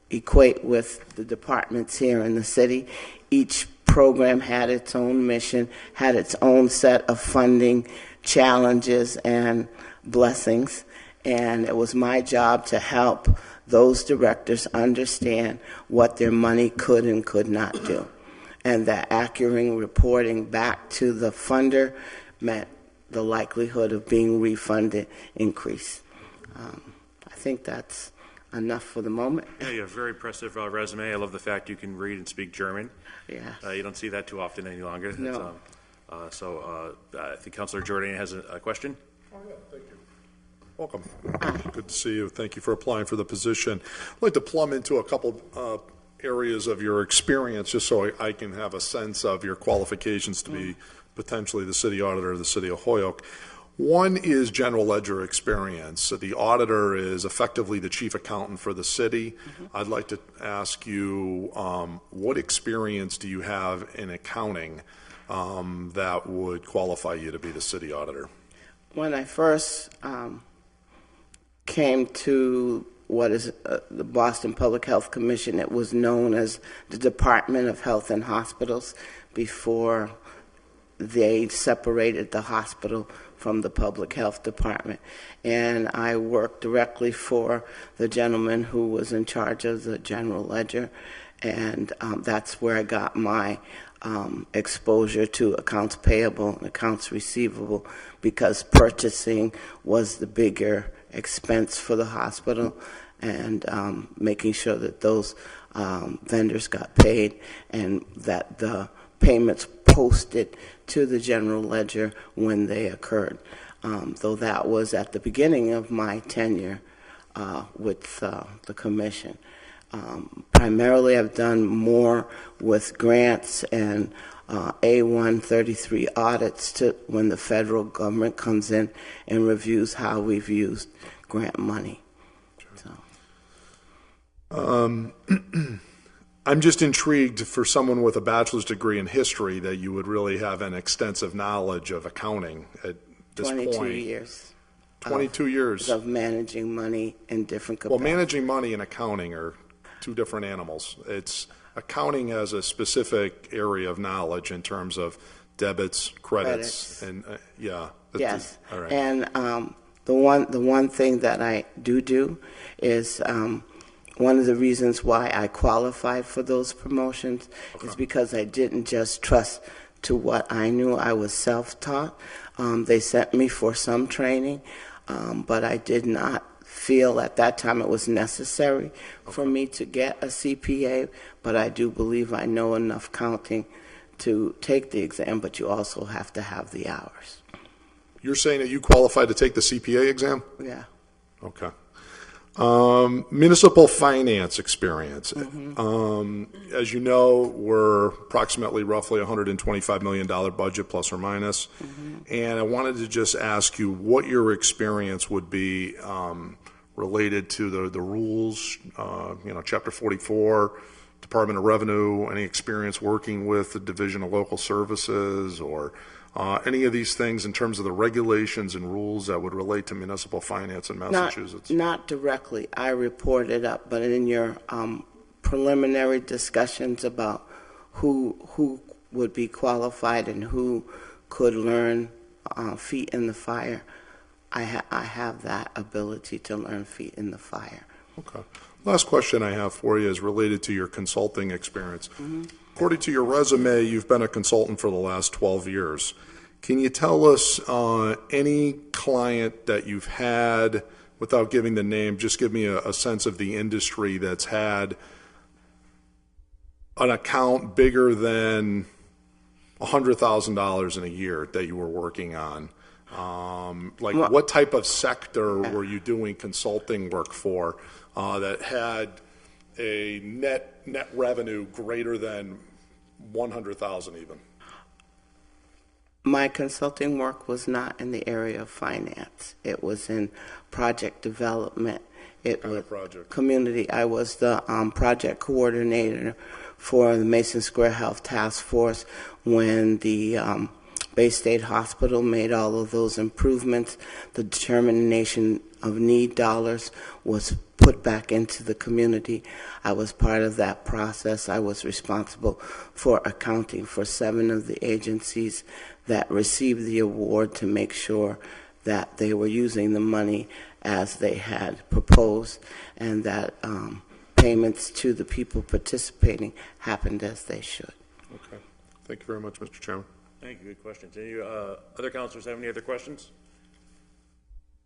equate with the departments here in the city. Each program had its own mission, had its own set of funding challenges and blessings. And it was my job to help those directors understand what their money could and could not do. And that accurate reporting back to the funder meant the likelihood of being refunded increased. I think that's enough for the moment. Yeah, you have a very impressive resume. I love the fact you can read and speak German. Yeah. You don't see that too often any longer. No. I think Councilor Jordan has a question. Oh, yeah, thank you. Welcome. Good to see you. Thank you for applying for the position. I'd like to plumb into a couple areas of your experience just so I can have a sense of your qualifications to be potentially the city auditor of the city of Holyoke. One is general ledger experience. So the auditor is effectively the chief accountant for the city. I'd like to ask you, what experience do you have in accounting that would qualify you to be the city auditor? When I first came to what is the Boston Public Health Commission, it was known as the Department of Health and Hospitals before they separated the hospital from the public health department. And I worked directly for the gentleman who was in charge of the general ledger, and that's where I got my exposure to accounts payable and accounts receivable, because purchasing was the bigger expense for the hospital, and making sure that those vendors got paid and that the payments posted to the general ledger when they occurred. Though that was at the beginning of my tenure with the commission. Primarily, I've done more with grants and A133 audits to when the federal government comes in and reviews how we've used grant money. I'm just intrigued for someone with a bachelor's degree in history that you would really have an extensive knowledge of accounting at this 22 point. years. 22 years. Of managing money in different capacities. Well, managing money and accounting are two different animals. It's accounting has a specific area of knowledge in terms of debits, credits. And yeah. Yes. All right. And the one thing that I do is one of the reasons why I qualified for those promotions is because I didn't just trust to what I knew. I was self-taught. They sent me for some training, but I did not feel at that time it was necessary for me to get a CPA, but I do believe I know enough counting to take the exam, but you also have to have the hours. You're saying that you qualified to take the CPA exam? Yeah. Okay. Municipal finance experience. As you know, we're approximately roughly $125 million budget, plus or minus. And I wanted to just ask you what your experience would be related to the rules, Chapter 44, Department of Revenue, any experience working with the Division of Local Services, or any of these things in terms of the regulations and rules that would relate to municipal finance in Massachusetts? Not directly. I reported up, but in your preliminary discussions about who would be qualified and who could learn feet in the fire, I have that ability to learn feet in the fire. Okay. Last question I have for you is related to your consulting experience. According to your resume, you've been a consultant for the last 12 years. Can you tell us any client that you've had, without giving the name, just give me a sense of the industry that's had an account bigger than $100,000 in a year that you were working on? What type of sector were you doing consulting work for that had a net revenue greater than 100,000 even? My consulting work was not in the area of finance. It was in project development. It was community. I was the project coordinator for the Mason Square Health Task Force when the Bay State Hospital made all of those improvements. The determination of need dollars was put back into the community. I was part of that process. I was responsible for accounting for 7 of the agencies that received the award to make sure that they were using the money as they had proposed, and that payments to the people participating happened as they should. Okay. Thank you very much, Mr. Chairman. Thank you. Good questions. Any other councilors have any other questions?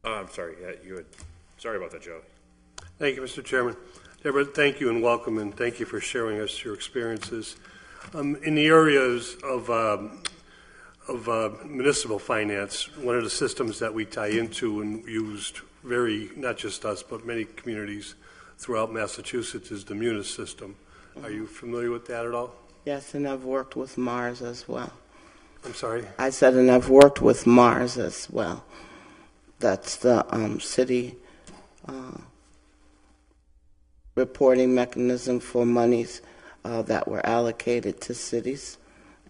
I'm sorry. You had. Sorry about that, Joe. Thank you, Mr. Chairman. Deborah, thank you and welcome, and thank you for sharing us your experiences. In the areas of municipal finance, one of the systems that we tie into and used not just us, but many communities throughout Massachusetts is the Munis system. Are you familiar with that at all? Yes, and I've worked with Mars as well. I'm sorry? I said, and I've worked with Mars as well. That's the city reporting mechanism for monies that were allocated to cities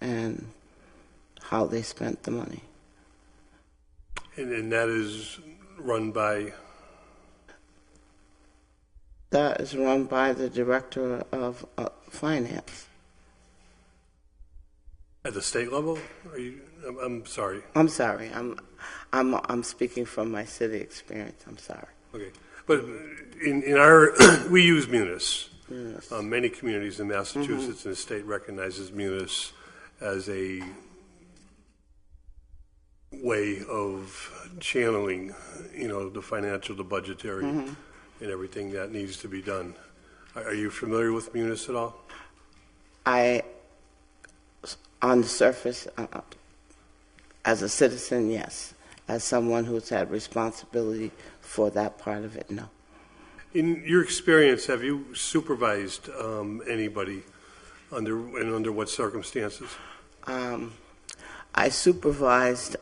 and how they spent the money. And that is run by? That is run by the director of finance. At the state level? I'm sorry. I'm sorry. I'm speaking from my city experience. I'm sorry. Okay, but in our we use Munis. Yes. Many communities in Massachusetts and the state recognizes Munis as a way of channeling, the financial, the budgetary, and everything that needs to be done. Are you familiar with Munis at all? On the surface, as a citizen, yes. As someone who's had responsibility for that part of it, no. In your experience, have you supervised anybody under what circumstances? I supervised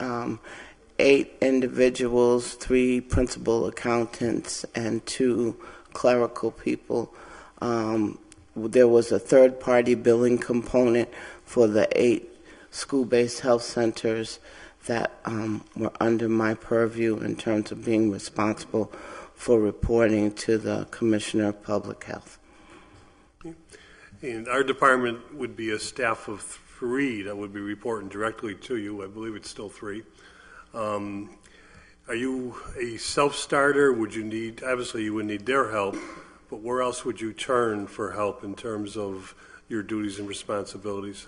8 individuals, 3 principal accountants, and 2 clerical people. There was a third-party billing component for the 8 school-based health centers that were under my purview in terms of being responsible for reporting to the Commissioner of Public Health. And our department would be a staff of 3 that would be reporting directly to you. I believe it's still 3. Are you a self-starter? Obviously you would need their help, but where else would you turn for help in terms of your duties and responsibilities?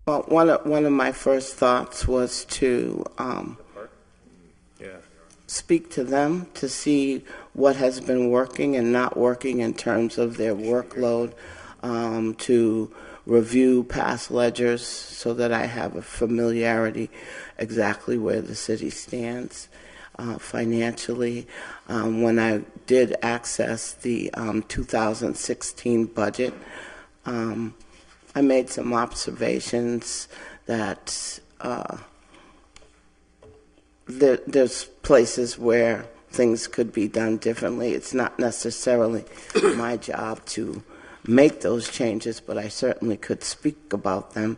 Well, one of my first thoughts was to speak to them to see what has been working and not working in terms of their workload, to review past ledgers so that I have a familiarity exactly where the city stands financially. When I did access the 2016 budget, I made some observations that there's places where things could be done differently. It's not necessarily my job to make those changes, but I certainly could speak about them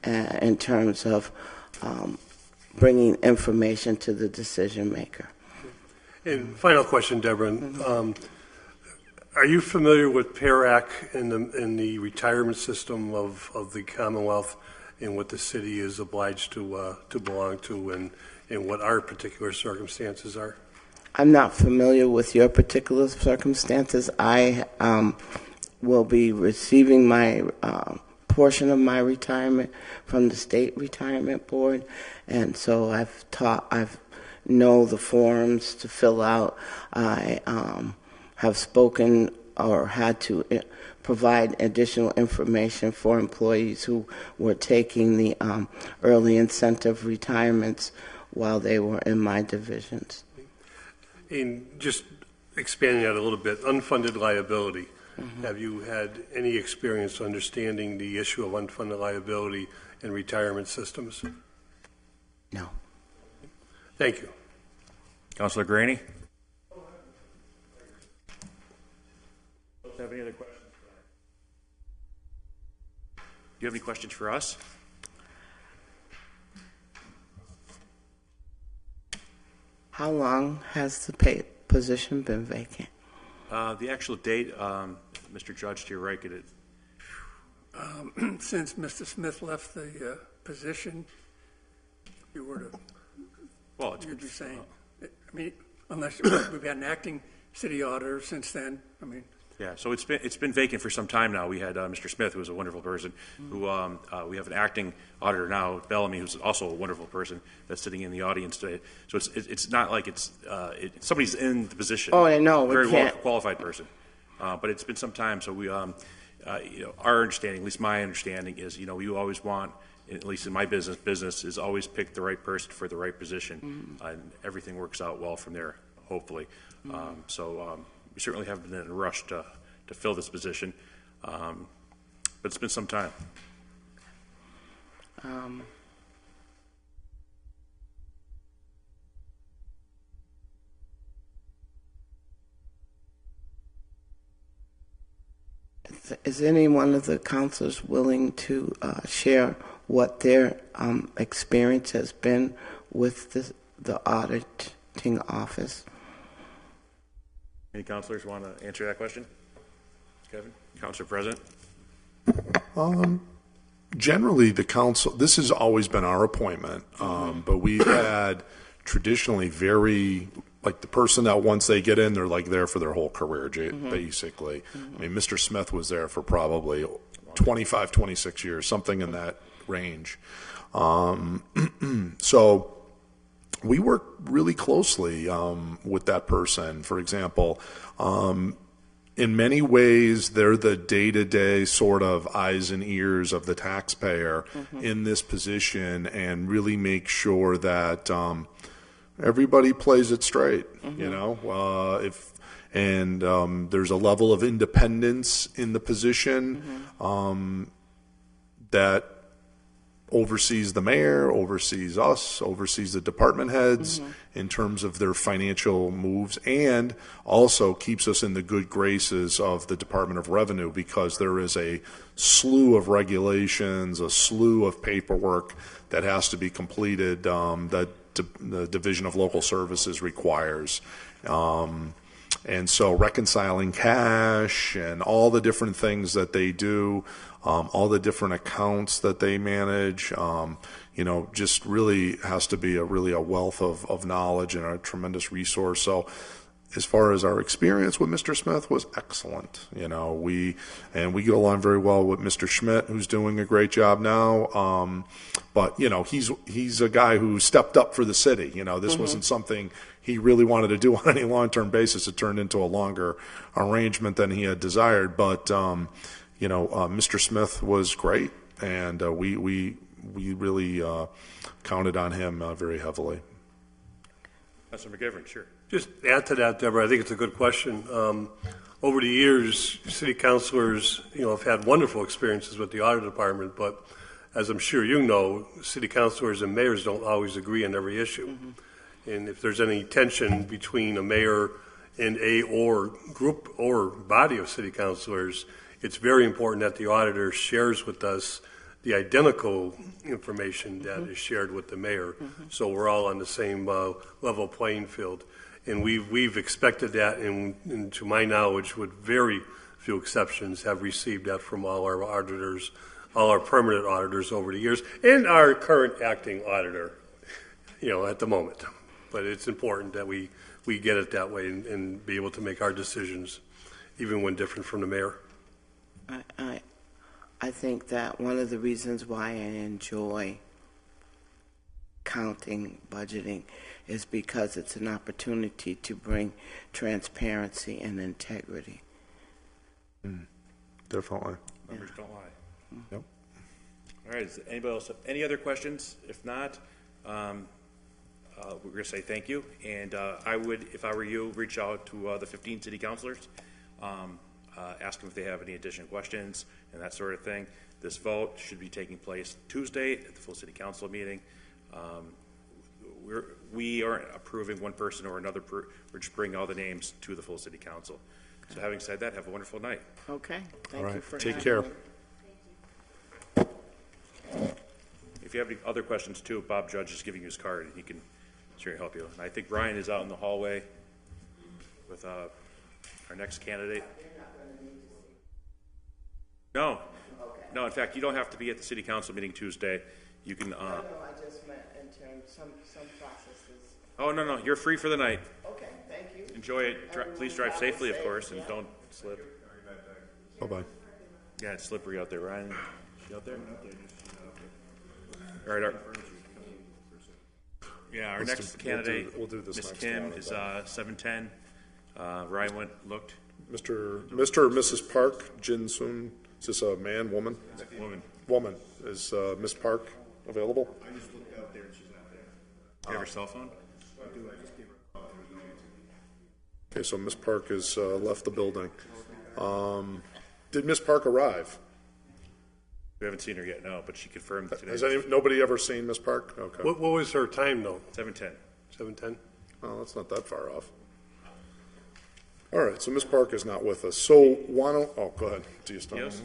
in terms of bringing information to the decision maker. And final question, Deborah. Are you familiar with PARAC and the retirement system of the Commonwealth and what the city is obliged to belong to and what our particular circumstances are? I'm not familiar with your particular circumstances. I will be receiving my portion of my retirement from the state retirement board, and so I've know the forms to fill out. I have spoken or had to provide additional information for employees who were taking the early incentive retirements while they were in my divisions. And just expanding that a little bit, unfunded liability. Have you had any experience understanding the issue of unfunded liability in retirement systems? No. Thank you. Councilor Graney? Do you have any other questions? Do you have any questions for us? How long has the position been vacant? The actual date, Mr. Judge, to your right, get it. Since Mr. Smith left the position, if you were to, you'd be saying, I mean, unless we've had an acting city auditor since then, I mean. Yeah, so it's been vacant for some time now. We had Mr. Smith, who was a wonderful person, who we have an acting auditor now, Bellamy, who's also a wonderful person that's sitting in the audience today. So it's not like somebody's in the position. Oh, I know. Very well qualified person, but it's been some time. So we, our understanding, at least my understanding, is you always want, at least in my business is always pick the right person for the right position, and everything works out well from there, hopefully. We certainly haven't been in a rush to fill this position, but it's been some time. Is any one of the counselors willing to share what their experience has been with the auditing office? Any counselors want to answer that question? Kevin? Counselor President? Generally, the council, this has always been our appointment, but we've had traditionally very, like the person that once they get in, they're like there for their whole career, basically. I mean, Mr. Smith was there for probably 25, 26 years, something in that range. So we work really closely with that person. For example, in many ways, they're the day-to-day sort of eyes and ears of the taxpayer in this position, and really make sure that everybody plays it straight. You know, there's a level of independence in the position that oversees the mayor, oversees us, oversees the department heads in terms of their financial moves, and also keeps us in the good graces of the Department of Revenue, because there is a slew of regulations, a slew of paperwork that has to be completed that the Division of Local Services requires. And so reconciling cash and all the different things that they do, all the different accounts that they manage, you know, just really has to be a wealth of knowledge and a tremendous resource. So as far as our experience with Mr. Smith was excellent. You know, we get along very well with Mr. Schmidt, who's doing a great job now. But, you know, he's a guy who stepped up for the city. You know, this wasn't something he really wanted to do on any long-term basis. It turned into a longer arrangement than he had desired. But, you know, Mr. Smith was great, and we really counted on him very heavily. Councilor McGivern, sure. Just add to that, Deborah, I think it's a good question. Over the years, city councilors, you know, have had wonderful experiences with the audit department, but as I'm sure you know, city councilors and mayors don't always agree on every issue. And if there's any tension between a mayor and a or group or body of city councilors, it's very important that the auditor shares with us the identical information that is shared with the mayor, so we're all on the same level playing field. And we've expected that, and to my knowledge, with very few exceptions, have received that from all our auditors, all our permanent auditors over the years, and our current acting auditor, you know, at the moment. But it's important that we get it that way and be able to make our decisions, even when different from the mayor. I think that one of the reasons why I enjoy counting, budgeting, is because it's an opportunity to bring transparency and integrity. Definitely. Numbers don't lie. Yep. All right, does anybody else have any other questions? If not, we're going to say thank you. And I would, if I were you, reach out to the 15 city councilors, ask them if they have any additional questions and that sort of thing. This vote should be taking place Tuesday at the full city council meeting. We aren't approving one person or another. We're just bringing all the names to the full city council. So having said that, have a wonderful night. Okay. Thank All right. you for Take having care. me. If you have any other questions too, Bob Judge is giving you his card and he can certainly help you. And I think Brian is out in the hallway with our next candidate. No. No, in fact, you don't have to be at the city council meeting Tuesday. You can. No, I just meant in terms some processes. Oh, no. You're free for the night. Okay, thank you. Enjoy it. Please drive safely, of course, and don't slip. Bye-bye. Yeah, it's slippery out there. Ryan, you out there? All right. Our next candidate, we'll do this Ms. next Kim, one. is 710. Ryan looked. Mr. or Mrs. Park, Jin Soon, is this a man, woman? Woman. Woman. Is Miss Park available? I just looked out there and she's not there. Do you have her cell phone? I do, I just gave her a call. There was no answer. Okay, so Miss Park has left the building. Did Miss Park arrive? We haven't seen her yet, no, but she confirmed today. Has nobody ever seen Ms. Park? Okay. What was her time, though? 7:10. 7:10? Oh, that's not that far off. All right, so Ms. Park is not with us. So why don't, oh, go ahead. Do you still? Yes.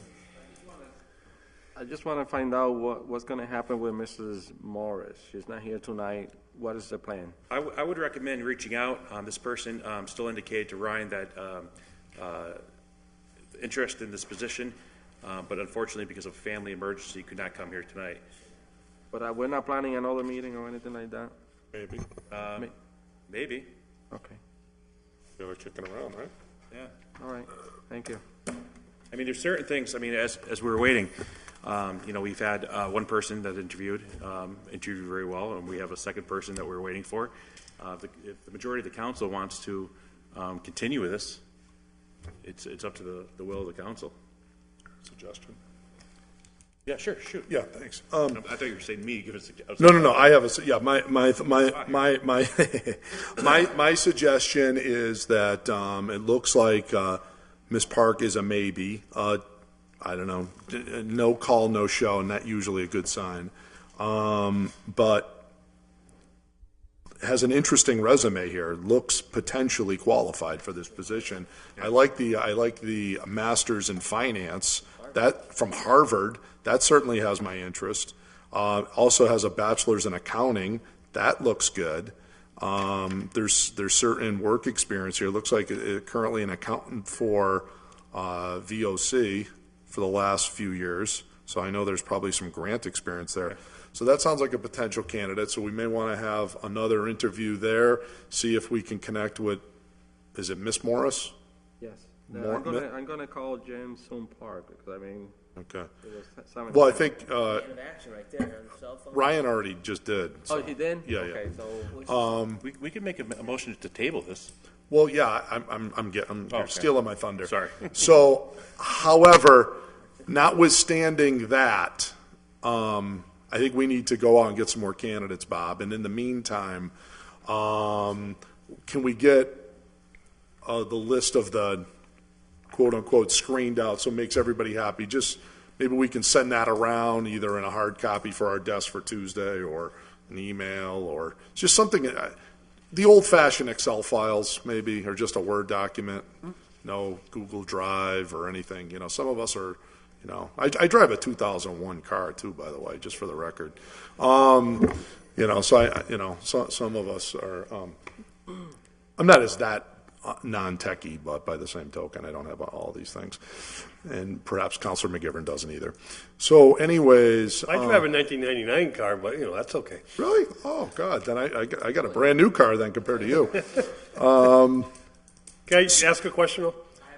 I just want to find out what's going to happen with Mrs. Morris. She's not here tonight. What is the plan? I would recommend reaching out. This person still indicated to Ryan that interest in this position, but unfortunately, because of family emergency, could not come here tonight. But we're not planning another meeting or anything like that? Maybe. Maybe. Okay. They're kicking around, right? Yeah. All right. Thank you. I mean, there's certain things. I mean, as we were waiting, we've had one person that interviewed very well, and we have a second person that we're waiting for. If the majority of the council wants to continue with this, it's up to the will of the council. Suggestion? Yeah, sure, shoot. Yeah, thanks. I thought you were saying me. Give us a No. I have my suggestion is that it looks like Ms. Park is a maybe. I don't know, no call, no show, and that's usually a good sign. But has an interesting resume here. Looks potentially qualified for this position. I like the master's in finance that from Harvard. That certainly has my interest. Also has a bachelor's in accounting. That looks good. There's certain work experience here. It looks like currently an accountant for VOC for the last few years. So I know there's probably some grant experience there. So that sounds like a potential candidate. So we may want to have another interview there, see if we can connect with, is it Miss Morris? Yes. I'm gonna call James Soon Park because Okay. Well, Well, I think Action right there on the cell phone. Ryan already just did. So. Oh, he did? Yeah, okay, yeah. So We could make a motion to table this. Well, yeah, you're okay. stealing my thunder. Sorry. So, however, notwithstanding that, I think we need to go out and get some more candidates, Bob. And in the meantime, can we get the list of the quote-unquote screened out so it makes everybody happy? Just maybe we can send that around either in a hard copy for our desk for Tuesday or an email or just something, the old-fashioned Excel files maybe, or just a Word document, no Google Drive or anything. You know, some of us are, you know, I drive a 2001 car too, by the way, just for the record. You know, so some of us are, I'm not as that non-techie, but by the same token, I don't have all these things. And perhaps Councilor McGivern doesn't either. So anyways. I drive a 1999 car, but, you know, that's okay. Really? Oh, God. Then I got a brand new car then compared to you. Can I ask a question though?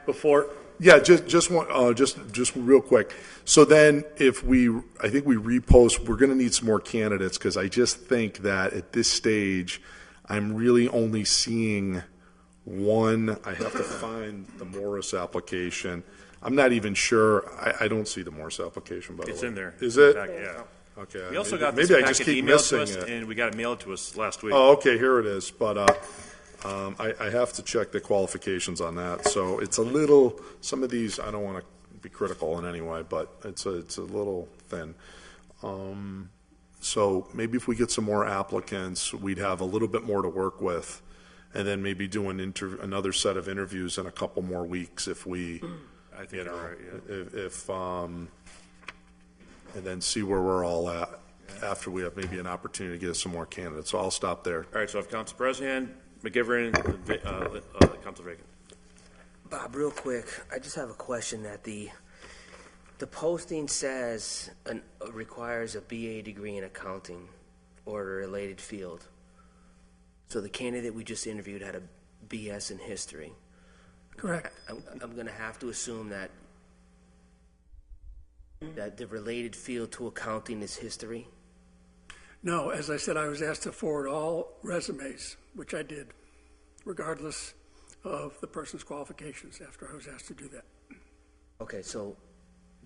Before? Yeah, just real quick. So then I think we repost, we're going to need some more candidates because I just think that at this stage, I'm really only seeing one. I have to find the Morris application. I'm not even sure. I don't see the Morris application, by the way. It's in there. Is it? Yeah. Okay. We also got this maybe I just packet keep emailed to missing us, it. and we got it mailed to us last week. Oh, okay, here it is. But I have to check the qualifications on that. So it's a little, some of these, I don't want to be critical in any way, but it's a little thin. So maybe if we get some more applicants, we'd have a little bit more to work with, and then maybe do another set of interviews in a couple more weeks if we, I think you're right, yeah. if and then see where we're all at after we have maybe an opportunity to get some more candidates. So I'll stop there. All right, so I have Council President, McGivern, Council Reagan. Bob, real quick, I just have a question that the posting says requires a BA degree in accounting or a related field. So the candidate we just interviewed had a BS in history. Correct. I'm going to have to assume that the related field to accounting is history? No, as I said, I was asked to forward all resumes, which I did, regardless of the person's qualifications after I was asked to do that. Okay, so,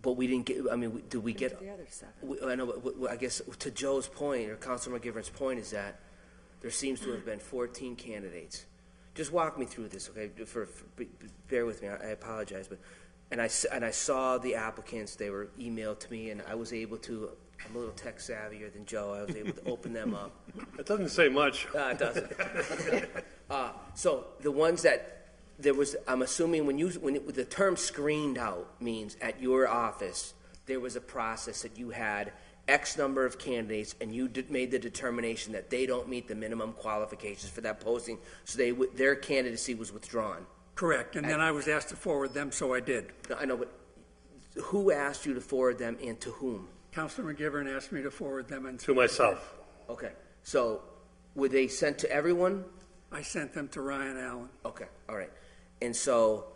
but we didn't get, I mean, did we get? The other seven. I know, but I guess to Joe's point, or Councilor McGivern's point, is that there seems to have been 14 candidates. Just walk me through this, okay? Bear with me, I apologize, but and I saw the applicants. They were emailed to me, and I was able to. I'm a little tech savvier than Joe. I was able to open them up. It doesn't say much. It doesn't. So the ones that there was, I'm assuming when the term screened out means at your office there was a process that you had X number of candidates, and you made the determination that they don't meet the minimum qualifications for that posting, so their candidacy was withdrawn. Correct, and then I was asked to forward them, so I did. I know, but who asked you to forward them and to whom? Councilor McGivern asked me to forward them and To myself. Okay, so were they sent to everyone? I sent them to Ryan Allen. Okay, all right. And so,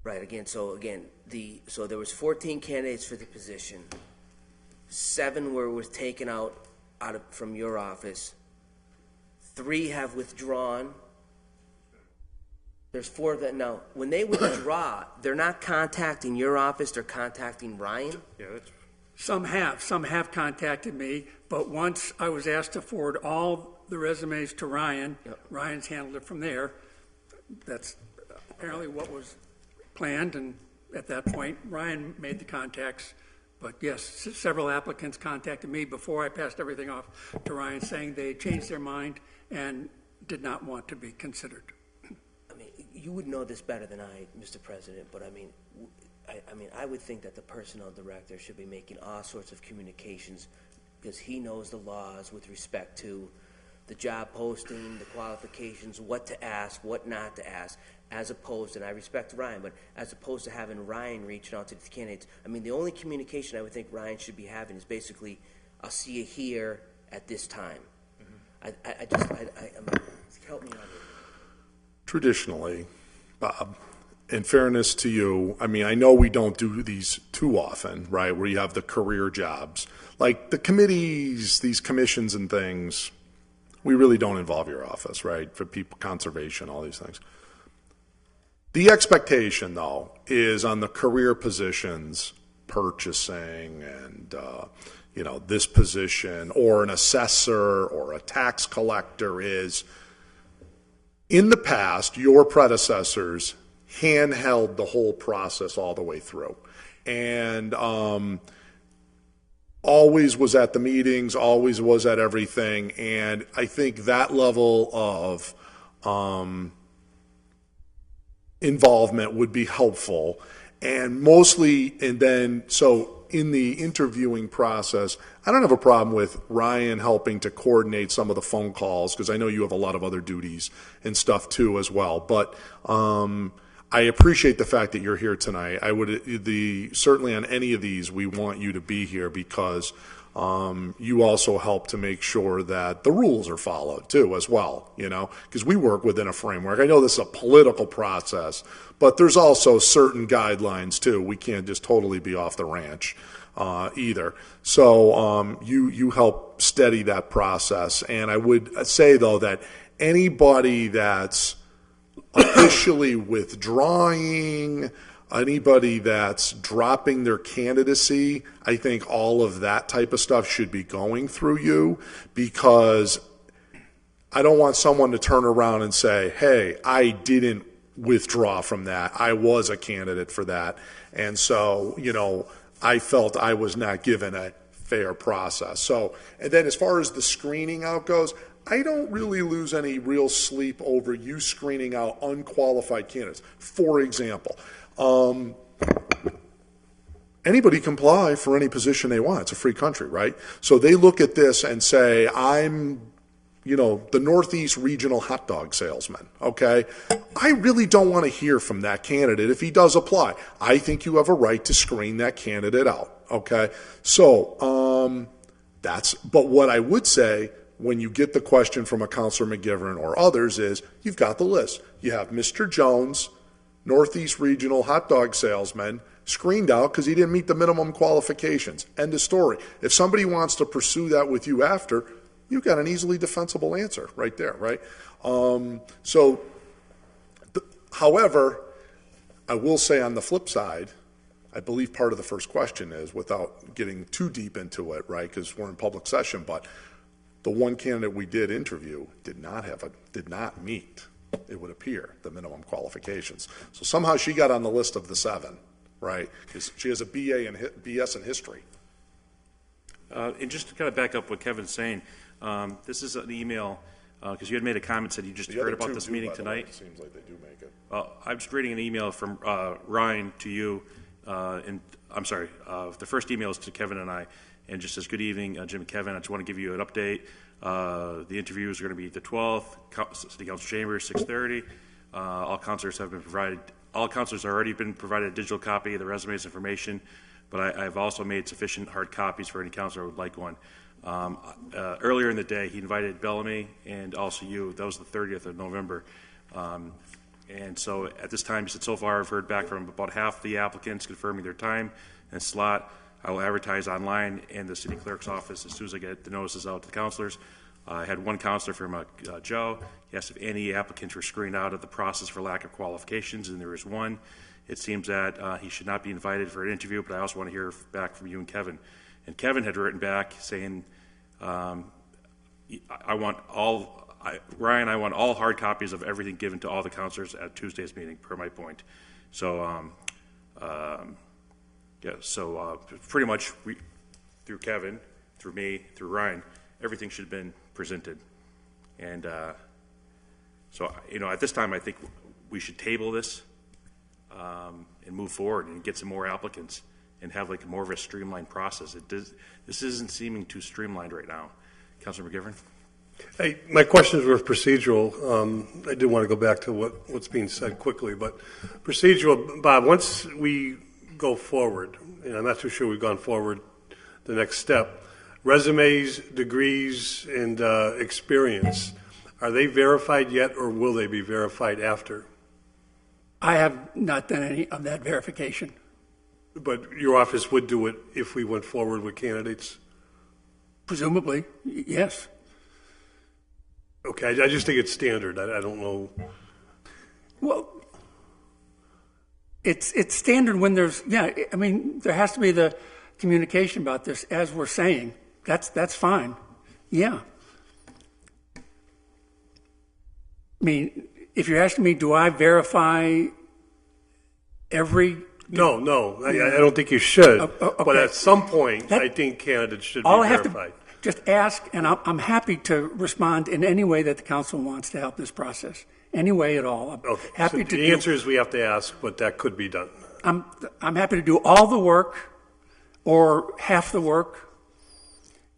so there was 14 candidates for the position. 7 were taken out from your office. 3 have withdrawn. There's 4 that now. When they withdraw, they're not contacting your office. They're contacting Ryan. Yeah, that's. Some have contacted me, but once I was asked to forward all the resumes to Ryan, Ryan's handled it from there. That's apparently what was planned, and at that point, Ryan made the contacts. But yes, several applicants contacted me before I passed everything off to Ryan, saying they changed their mind and did not want to be considered. I mean, you would know this better than I, Mr. President, but I mean, I would think that the personnel director should be making all sorts of communications because he knows the laws with respect to the job posting, the qualifications, what to ask, what not to ask, as opposed, and I respect Ryan, but as opposed to having Ryan reaching out to the candidates. I mean, the only communication I would think Ryan should be having is basically, I'll see you here at this time. Help me out here. Traditionally, Bob, in fairness to you, I mean, I know we don't do these too often, right, where you have the career jobs. Like the committees, these commissions and things, we really don't involve your office, right, for people, conservation, all these things. The expectation, though, is on the career positions, purchasing and, this position, or an assessor or a tax collector is, in the past, your predecessors handheld the whole process all the way through. And always was at the meetings, always was at everything. And I think that level of involvement would be helpful. And mostly, and then, so in the interviewing process, I don't have a problem with Ryan helping to coordinate some of the phone calls, because I know you have a lot of other duties and stuff too as well. But I appreciate the fact that you're here tonight. I would certainly on any of these, we want you to be here because you also help to make sure that the rules are followed too as well, because we work within a framework. I know this is a political process, but there's also certain guidelines too. We can't just totally be off the ranch either. So you help steady that process. And I would say, though, that anybody that's officially withdrawing, anybody that's dropping their candidacy, I think all of that type of stuff should be going through you, because I don't want someone to turn around and say, hey, I didn't withdraw from that. I was a candidate for that. And so, I felt I was not given a fair process. So, and then as far as the screening out goes, I don't really lose any real sleep over you screening out unqualified candidates. For example, anybody can apply for any position they want. It's a free country, right? So they look at this and say, I'm, the Northeast regional hot dog salesman, okay? I really don't want to hear from that candidate if he does apply. I think you have a right to screen that candidate out, okay? So but what I would say, when you get the question from a Councilor McGivern or others, is you've got the list. You have Mr. Jones, Northeast regional hot dog salesman, screened out because he didn't meet the minimum qualifications. End of story. If somebody wants to pursue that with you after, you've got an easily defensible answer right there, right? However, I will say on the flip side, I believe part of the first question is, without getting too deep into it, right, because we're in public session, but the one candidate we did interview did not meet it would appear, the minimum qualifications. So somehow she got on the list of the 7, right? She has a BS in history. And just to kind of back up what Kevin's saying, this is an email, because you had made a comment, said you just heard about this meeting tonight. It seems like they do make it. I'm just reading an email from Ryan to you, and I'm sorry, the first email is to Kevin and I, and just says, good evening, Jim and Kevin, I just want to give you an update. The interviews are going to be the 12th, City Council Chambers, 6:30. All counselors have already been provided a digital copy of the resumes information, but I've also made sufficient hard copies for any counselor who would like one. Earlier in the day, he invited Bellamy and also you. That was the 30th of November. And so at this time, he said, so far I've heard back from about half the applicants confirming their time and slot. I will advertise online in the city clerk's office as soon as I get the notices out to the counselors. I had one counselor from Joe. He asked if any applicants were screened out of the process for lack of qualifications, and there is one. It seems that he should not be invited for an interview, but I also want to hear back from you and Kevin. And Kevin had written back saying, Ryan, I want all hard copies of everything given to all the counselors at Tuesday's meeting, per my point. So, pretty much through Kevin, through me, through Ryan, everything should have been presented. And at this time, I think we should table this and move forward and get some more applicants and have like more of a streamlined process. This isn't seeming too streamlined right now. Councilor McGivern? Hey, my questions were procedural. I did want to go back to what's being said quickly, but procedural, Bob, once we go forward, and I'm not too sure we've gone forward the next step, resumes, degrees, and experience, are they verified yet, or will they be verified after? I have not done any of that verification. But your office would do it if we went forward with candidates? Presumably, yes. Okay, I just think it's standard. I don't know. Well, it's standard when there's, I mean, there has to be the communication about this, as we're saying. That's fine. Yeah. I mean, if you're asking me, do I verify every... No, I don't think you should. Okay. But at some point, I think candidates should be verified. All I have to just ask, and I'm happy to respond in any way that the council wants to help this process. Any way at all. I'm happy so to the answer is we have to ask, but that could be done. I'm happy to do all the work or half the work,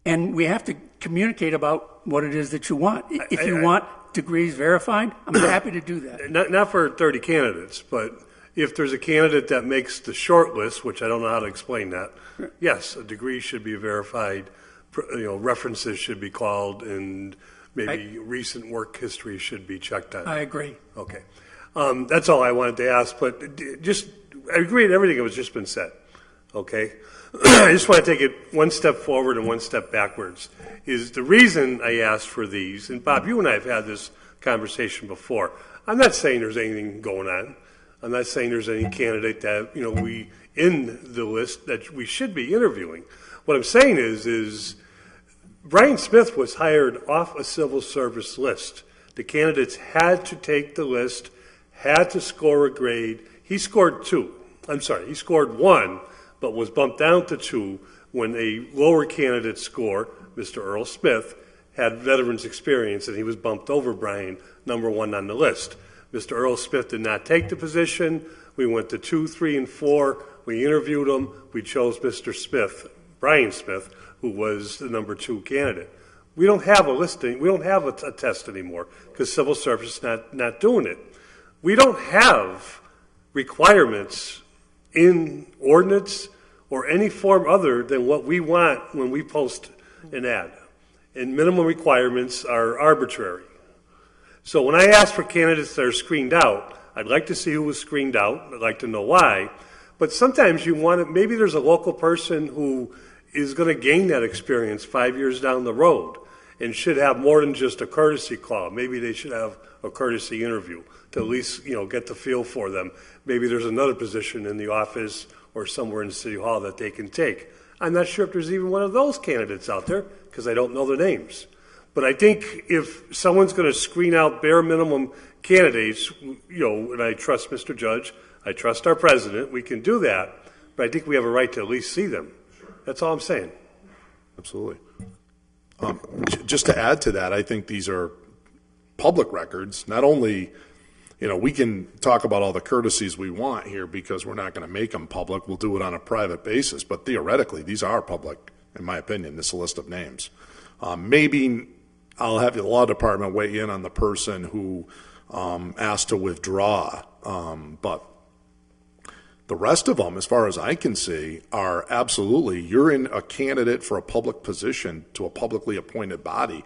and we have to communicate about what it is that you want. If you want degrees verified, I'm happy to do that. Not for 30 candidates, but if there's a candidate that makes the short list, which I don't know how to explain that, yes, a degree should be verified, references should be called, and maybe recent work history should be checked on. I agree. Okay. That's all I wanted to ask, but I agree with everything that was just been said. Okay? I just want to take it one step forward and one step backwards. Is the reason I asked for these, and Bob, you and I have had this conversation before. I'm not saying there's anything going on. I'm not saying there's any candidate that, we in the list that we should be interviewing. What I'm saying is Brian Smith was hired off a civil service list. The candidates had to take the list, had to score a grade. He scored 2. He scored 1, but was bumped down to 2 when a lower candidate score, Mr. Earl Smith, had veterans experience, and he was bumped over Brian, number 1 on the list. Mr. Earl Smith did not take the position. We went to 2, 3, and 4. We interviewed him. We chose Mr. Smith, Brian Smith, who was the number 2 candidate. We don't have a listing. We don't have a test anymore because civil service is not doing it. We don't have requirements in ordinance or any form other than what we want when we post an ad. And minimum requirements are arbitrary. So when I ask for candidates that are screened out, I'd like to see who was screened out. I'd like to know why. But sometimes you want to, maybe there's a local person who is going to gain that experience 5 years down the road and should have more than just a courtesy call. Maybe they should have a courtesy interview to at least, get the feel for them. Maybe there's another position in the office or somewhere in City Hall that they can take. I'm not sure if there's even one of those candidates out there because I don't know their names. But I think if someone's going to screen out bare minimum candidates, and I trust Mr. Judge, I trust our president, we can do that, but I think we have a right to at least see them. That's all I'm saying. Absolutely. Just to add to that, I think these are public records. Not only, we can talk about all the courtesies we want here because we're not going to make them public. We'll do it on a private basis. But theoretically, these are public, in my opinion, this list of names. Maybe I'll have the law department weigh in on the person who asked to withdraw. But the rest of them, as far as I can see, are absolutely, you're in a candidate for a public position to a publicly appointed body.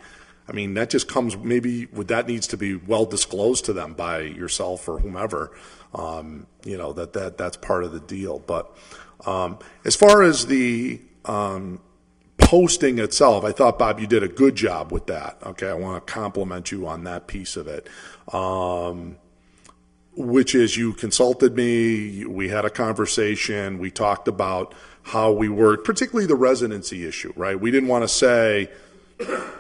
I mean, that just comes, maybe that needs to be well disclosed to them by yourself or whomever, that's part of the deal. But as far as the posting itself, I thought, Bob, you did a good job with that. Okay, I want to compliment you on that piece of it. Which is, you consulted me, we had a conversation, we talked about how we work, particularly the residency issue, right? We didn't want to say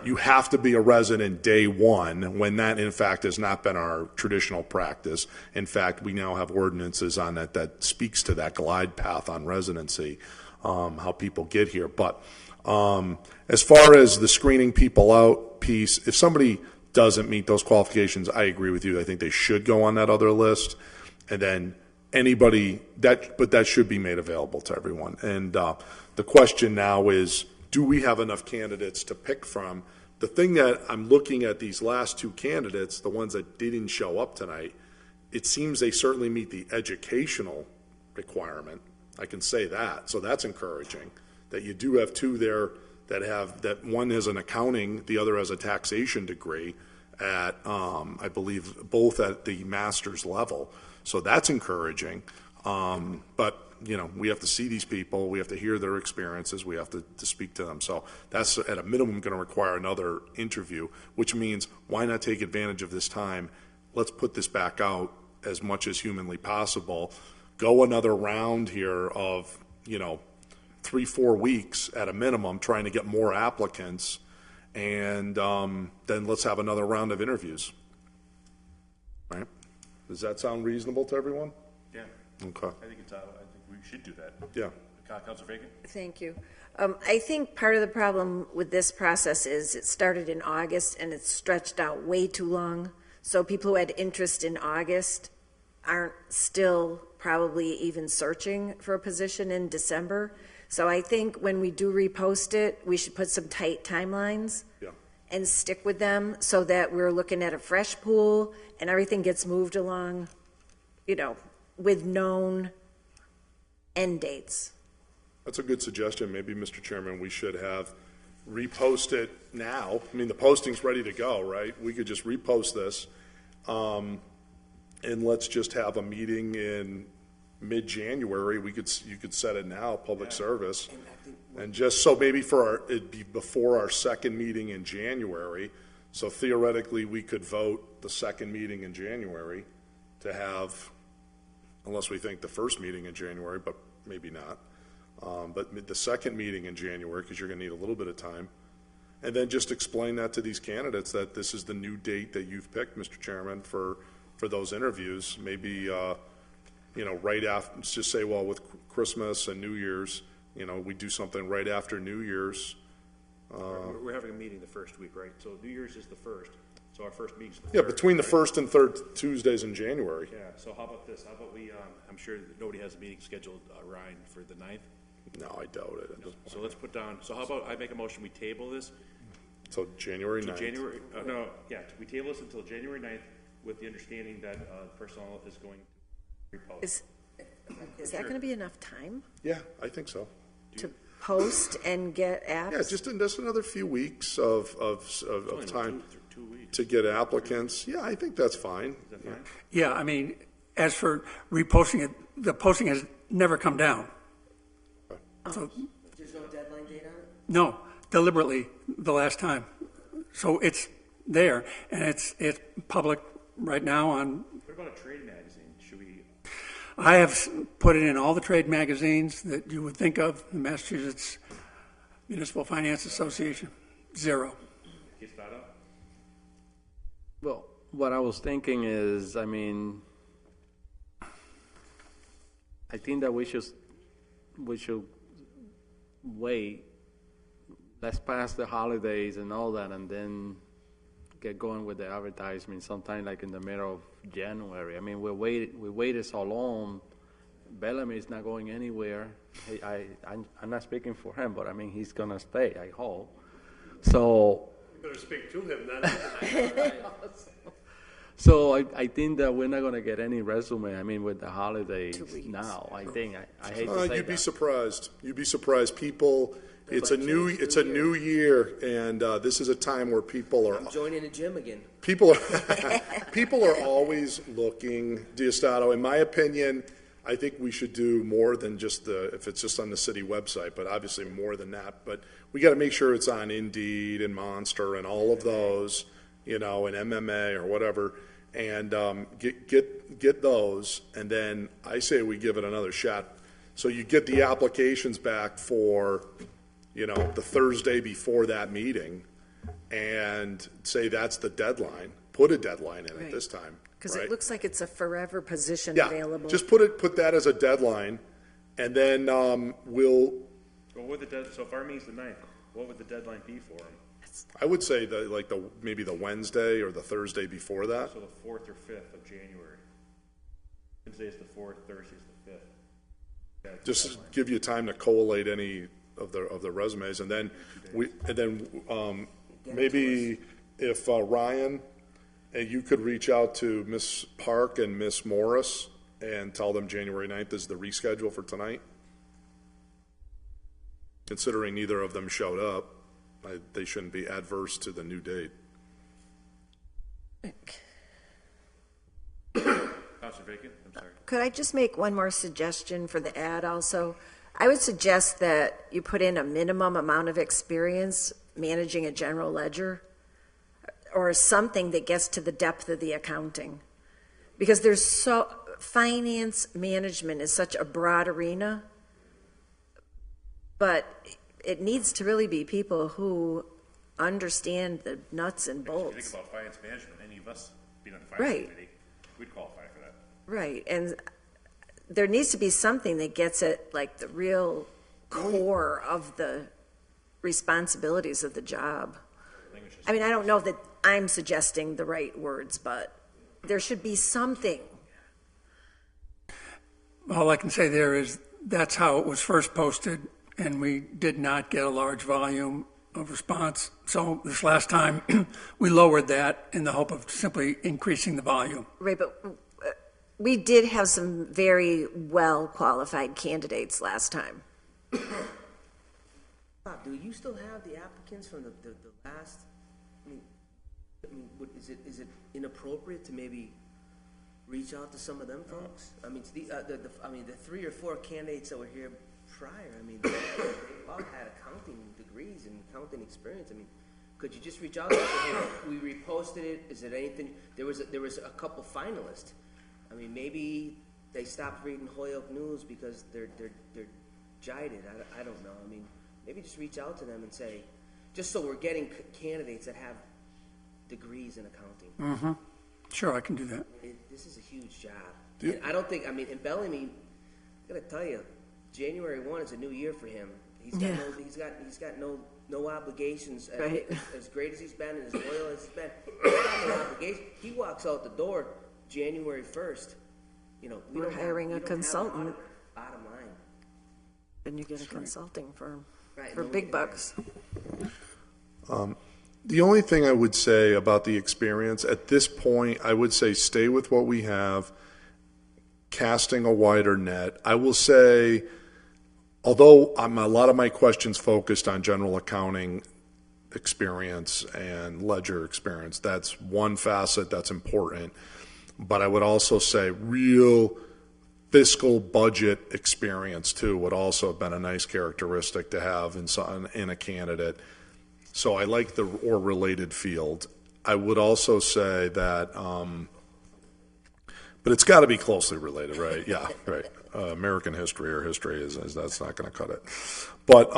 you have to be a resident day one when that, in fact, has not been our traditional practice. In fact, we now have ordinances on that speaks to that glide path on residency, how people get here. But as far as the screening people out piece, if somebody doesn't meet those qualifications, I agree with you. I think they should go on that other list. And then anybody, but that should be made available to everyone. And the question now is, do we have enough candidates to pick from? The thing that I'm looking at these last two candidates, the ones that didn't show up tonight, it seems they certainly meet the educational requirement. I can say that. So that's encouraging, that you do have two there that one has an accounting, the other has a taxation degree at, I believe, both at the master's level. So that's encouraging. But, we have to see these people. We have to hear their experiences. We have to speak to them. So that's, at a minimum, going to require another interview, which means why not take advantage of this time? Let's put this back out as much as humanly possible. Go another round here of, 3-4 weeks at a minimum, trying to get more applicants, and then let's have another round of interviews. Right? Does that sound reasonable to everyone? Yeah. Okay. I think we should do that. Yeah. Councilor Fagan? Thank you. I think part of the problem with this process is it started in August and it's stretched out way too long. So people who had interest in August aren't still probably even searching for a position in December. So I think when we do repost it, we should put some tight timelines and stick with them so that we're looking at a fresh pool and everything gets moved along, with known end dates. That's a good suggestion. Maybe, Mr. Chairman, we should have repost it now. I mean, the posting's ready to go, right? We could just repost this, and let's just have a meeting in mid-January. You could set it now, public service, and just so maybe it'd be before our second meeting in January. So theoretically, we could vote the second meeting in January to have, unless we think the first meeting in January, but maybe not. But the second meeting in January, because you're going to need a little bit of time, and then just explain that to these candidates that this is the new date that you've picked, Mr. Chairman, for those interviews. Maybe. Right after, let's just say, well, with Christmas and New Year's, we do something right after New Year's. We're having a meeting the first week, right? So New Year's is the first. So our first meeting's the Yeah, third, between the right? first and third Tuesdays in January. Yeah, so how about this? How about we, I'm sure that nobody has a meeting scheduled, Ryan, for the 9th? No, I doubt it. So let's put down, so how about I make a motion, we table this So January 9th. we table this until January 9th with the understanding that personnel is going to repost. Is that going to be enough time Yeah, I think so. to post and get apps? Yeah, just another few weeks of time 2 weeks. to get applicants. Yeah, I think that's fine. Is that fine? Yeah, I mean, as for reposting it, the posting has never come down. So, There's no deadline date on it? no, deliberately the last time. So it's there, and it's public right now on. What about a trade magazine? Should we? I have put it in all the trade magazines that you would think of, the Massachusetts Municipal Finance Association. 0. Get that up? Well, what I was thinking is, I mean, I think that we should wait. Let's pass the holidays and all that, and then get going with the advertisement sometime like in the middle of January. I mean, we waited so long. Bellamy is not going anywhere. I'm not speaking for him, but I mean, he's gonna stay, I hope. So. You better speak to him, not him. So I think that we're not gonna get any resume. I mean, with the holidays now, I think I hate to say You'd be that. surprised. You'd be surprised. People, it's a new year, and this is a time where people are. I'm joining the gym again. People are always looking. Diostato, in my opinion, I think we should do more than just if it's just on the city website, but obviously more than that. But we got to make sure it's on Indeed and Monster and all of those, and MMA or whatever, and get those, and then I say we give it another shot. So you get the applications back for, the Thursday before that meeting, and say that's the deadline. Put a deadline in it this time. Because right? it looks like it's a forever position Yeah, available. just put that as a deadline, and then we'll. Well, so if our meeting's the 9th, what would the deadline be for them? I would say maybe the Wednesday or the Thursday before that. So the 4th or 5th of January. Wednesday is the 4th, Thursday is the 5th. Yeah, Just give you time to collate any of the resumes, and then maybe if Ryan, you could reach out to Miss Park and Miss Morris and tell them January 9th is the reschedule for tonight. Considering neither of them showed up, they shouldn't be adverse to the new date. Counselor Bacon, I'm sorry. Could I just make one more suggestion for the ad also? I would suggest that you put in a minimum amount of experience managing a general ledger or something that gets to the depth of the accounting. Because finance management is such a broad arena, but it needs to really be people who understand the nuts and bolts. If you think about finance management, any of us being on the finance committee, we'd qualify for that. Right, and there needs to be something that gets at like the real core of the responsibilities of the job. I mean, I don't know that I'm suggesting the right words, but there should be something. All I can say there is that's how it was first posted, and we did not get a large volume of response. So this last time, we lowered that in the hope of simply increasing the volume. Right, but we did have some very well-qualified candidates last time. Bob, do you still have the applicants from the last? I mean, is it inappropriate to maybe reach out to some of them folks? I mean, the 3 or 4 candidates that were here prior. I mean, they all had accounting degrees and accounting experience. I mean, could you just reach out to them? Hey, we reposted it. Is it anything? There was a couple finalists. I mean, maybe they stopped reading Holyoke News because they're jaded. I don't know. I mean, maybe just reach out to them and say, just so we're getting candidates that have degrees in accounting. Mm-hmm. Sure, I can do that. This is a huge job. And I don't think, I mean, in Bellamy, I gotta tell you, January 1 is a new year for him. He's got no obligations. Right. As great as he's been and as loyal as he's been, he's got no obligation. He walks out the door January 1st. We're hiring a consultant. Bottom line. And you get a consulting firm Right, for big bucks. The only thing I would say about the experience at this point, I would say stay with what we have, casting a wider net. I will say, although a lot of my questions focused on general accounting experience and ledger experience, that's one facet that's important. But I would also say real fiscal budget experience too would also have been a nice characteristic to have in a candidate. So I like the or related field. I would also say that, but it's got to be closely related, right? Yeah, right. American history or history is that's not going to cut it. But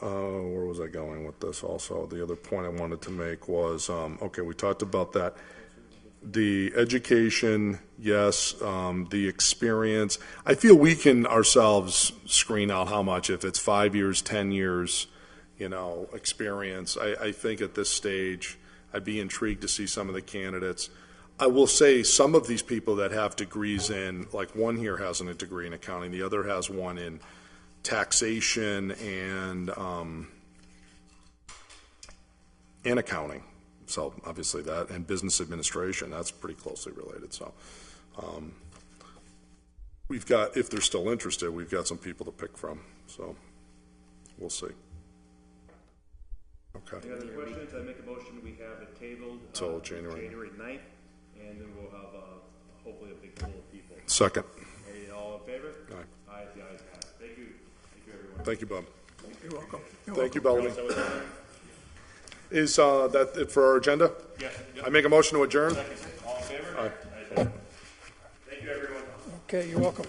where was I going with this also? The other point I wanted to make was, okay, we talked about that. The education, yes, the experience. I feel we can ourselves screen out how much, if it's 5 years, 10 years, experience. I think at this stage, I'd be intrigued to see some of the candidates. I will say some of these people that have degrees in, like one here has a degree in accounting, the other has one in taxation and accounting. So obviously that, and business administration, that's pretty closely related. So we've got, if they're still interested, we've got some people to pick from. So we'll see. Okay. Any other questions? I make a motion we have it tabled Till January 9th, and then we'll have hopefully a big pool of people. Second. Hey, all in favor? Aye. Aye, the ayes have it. Thank you. Thank you, everyone. Thank you, Bob. You're welcome. Thank you, Bellamy. Is that it for our agenda? Yes. I make a motion to adjourn. All in favor? Aye. Thank you, everyone. Okay, you're welcome.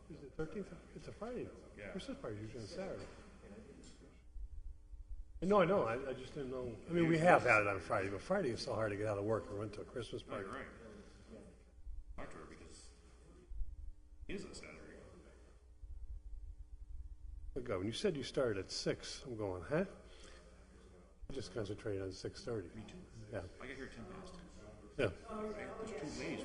Is it 13th? It's a Friday. Yeah. Christmas party is usually on Saturday. No, I know. I just didn't know. I mean, we have had it on Friday, but Friday is so hard to get out of work. We went to a Christmas party. You're right. Talk to her because it is a Saturday. Oh, God, when you said you started at 6, I'm going, huh? I just concentrated on 6:30. Me too. Yeah. I got here 10 past. Yeah. There's 2 ways.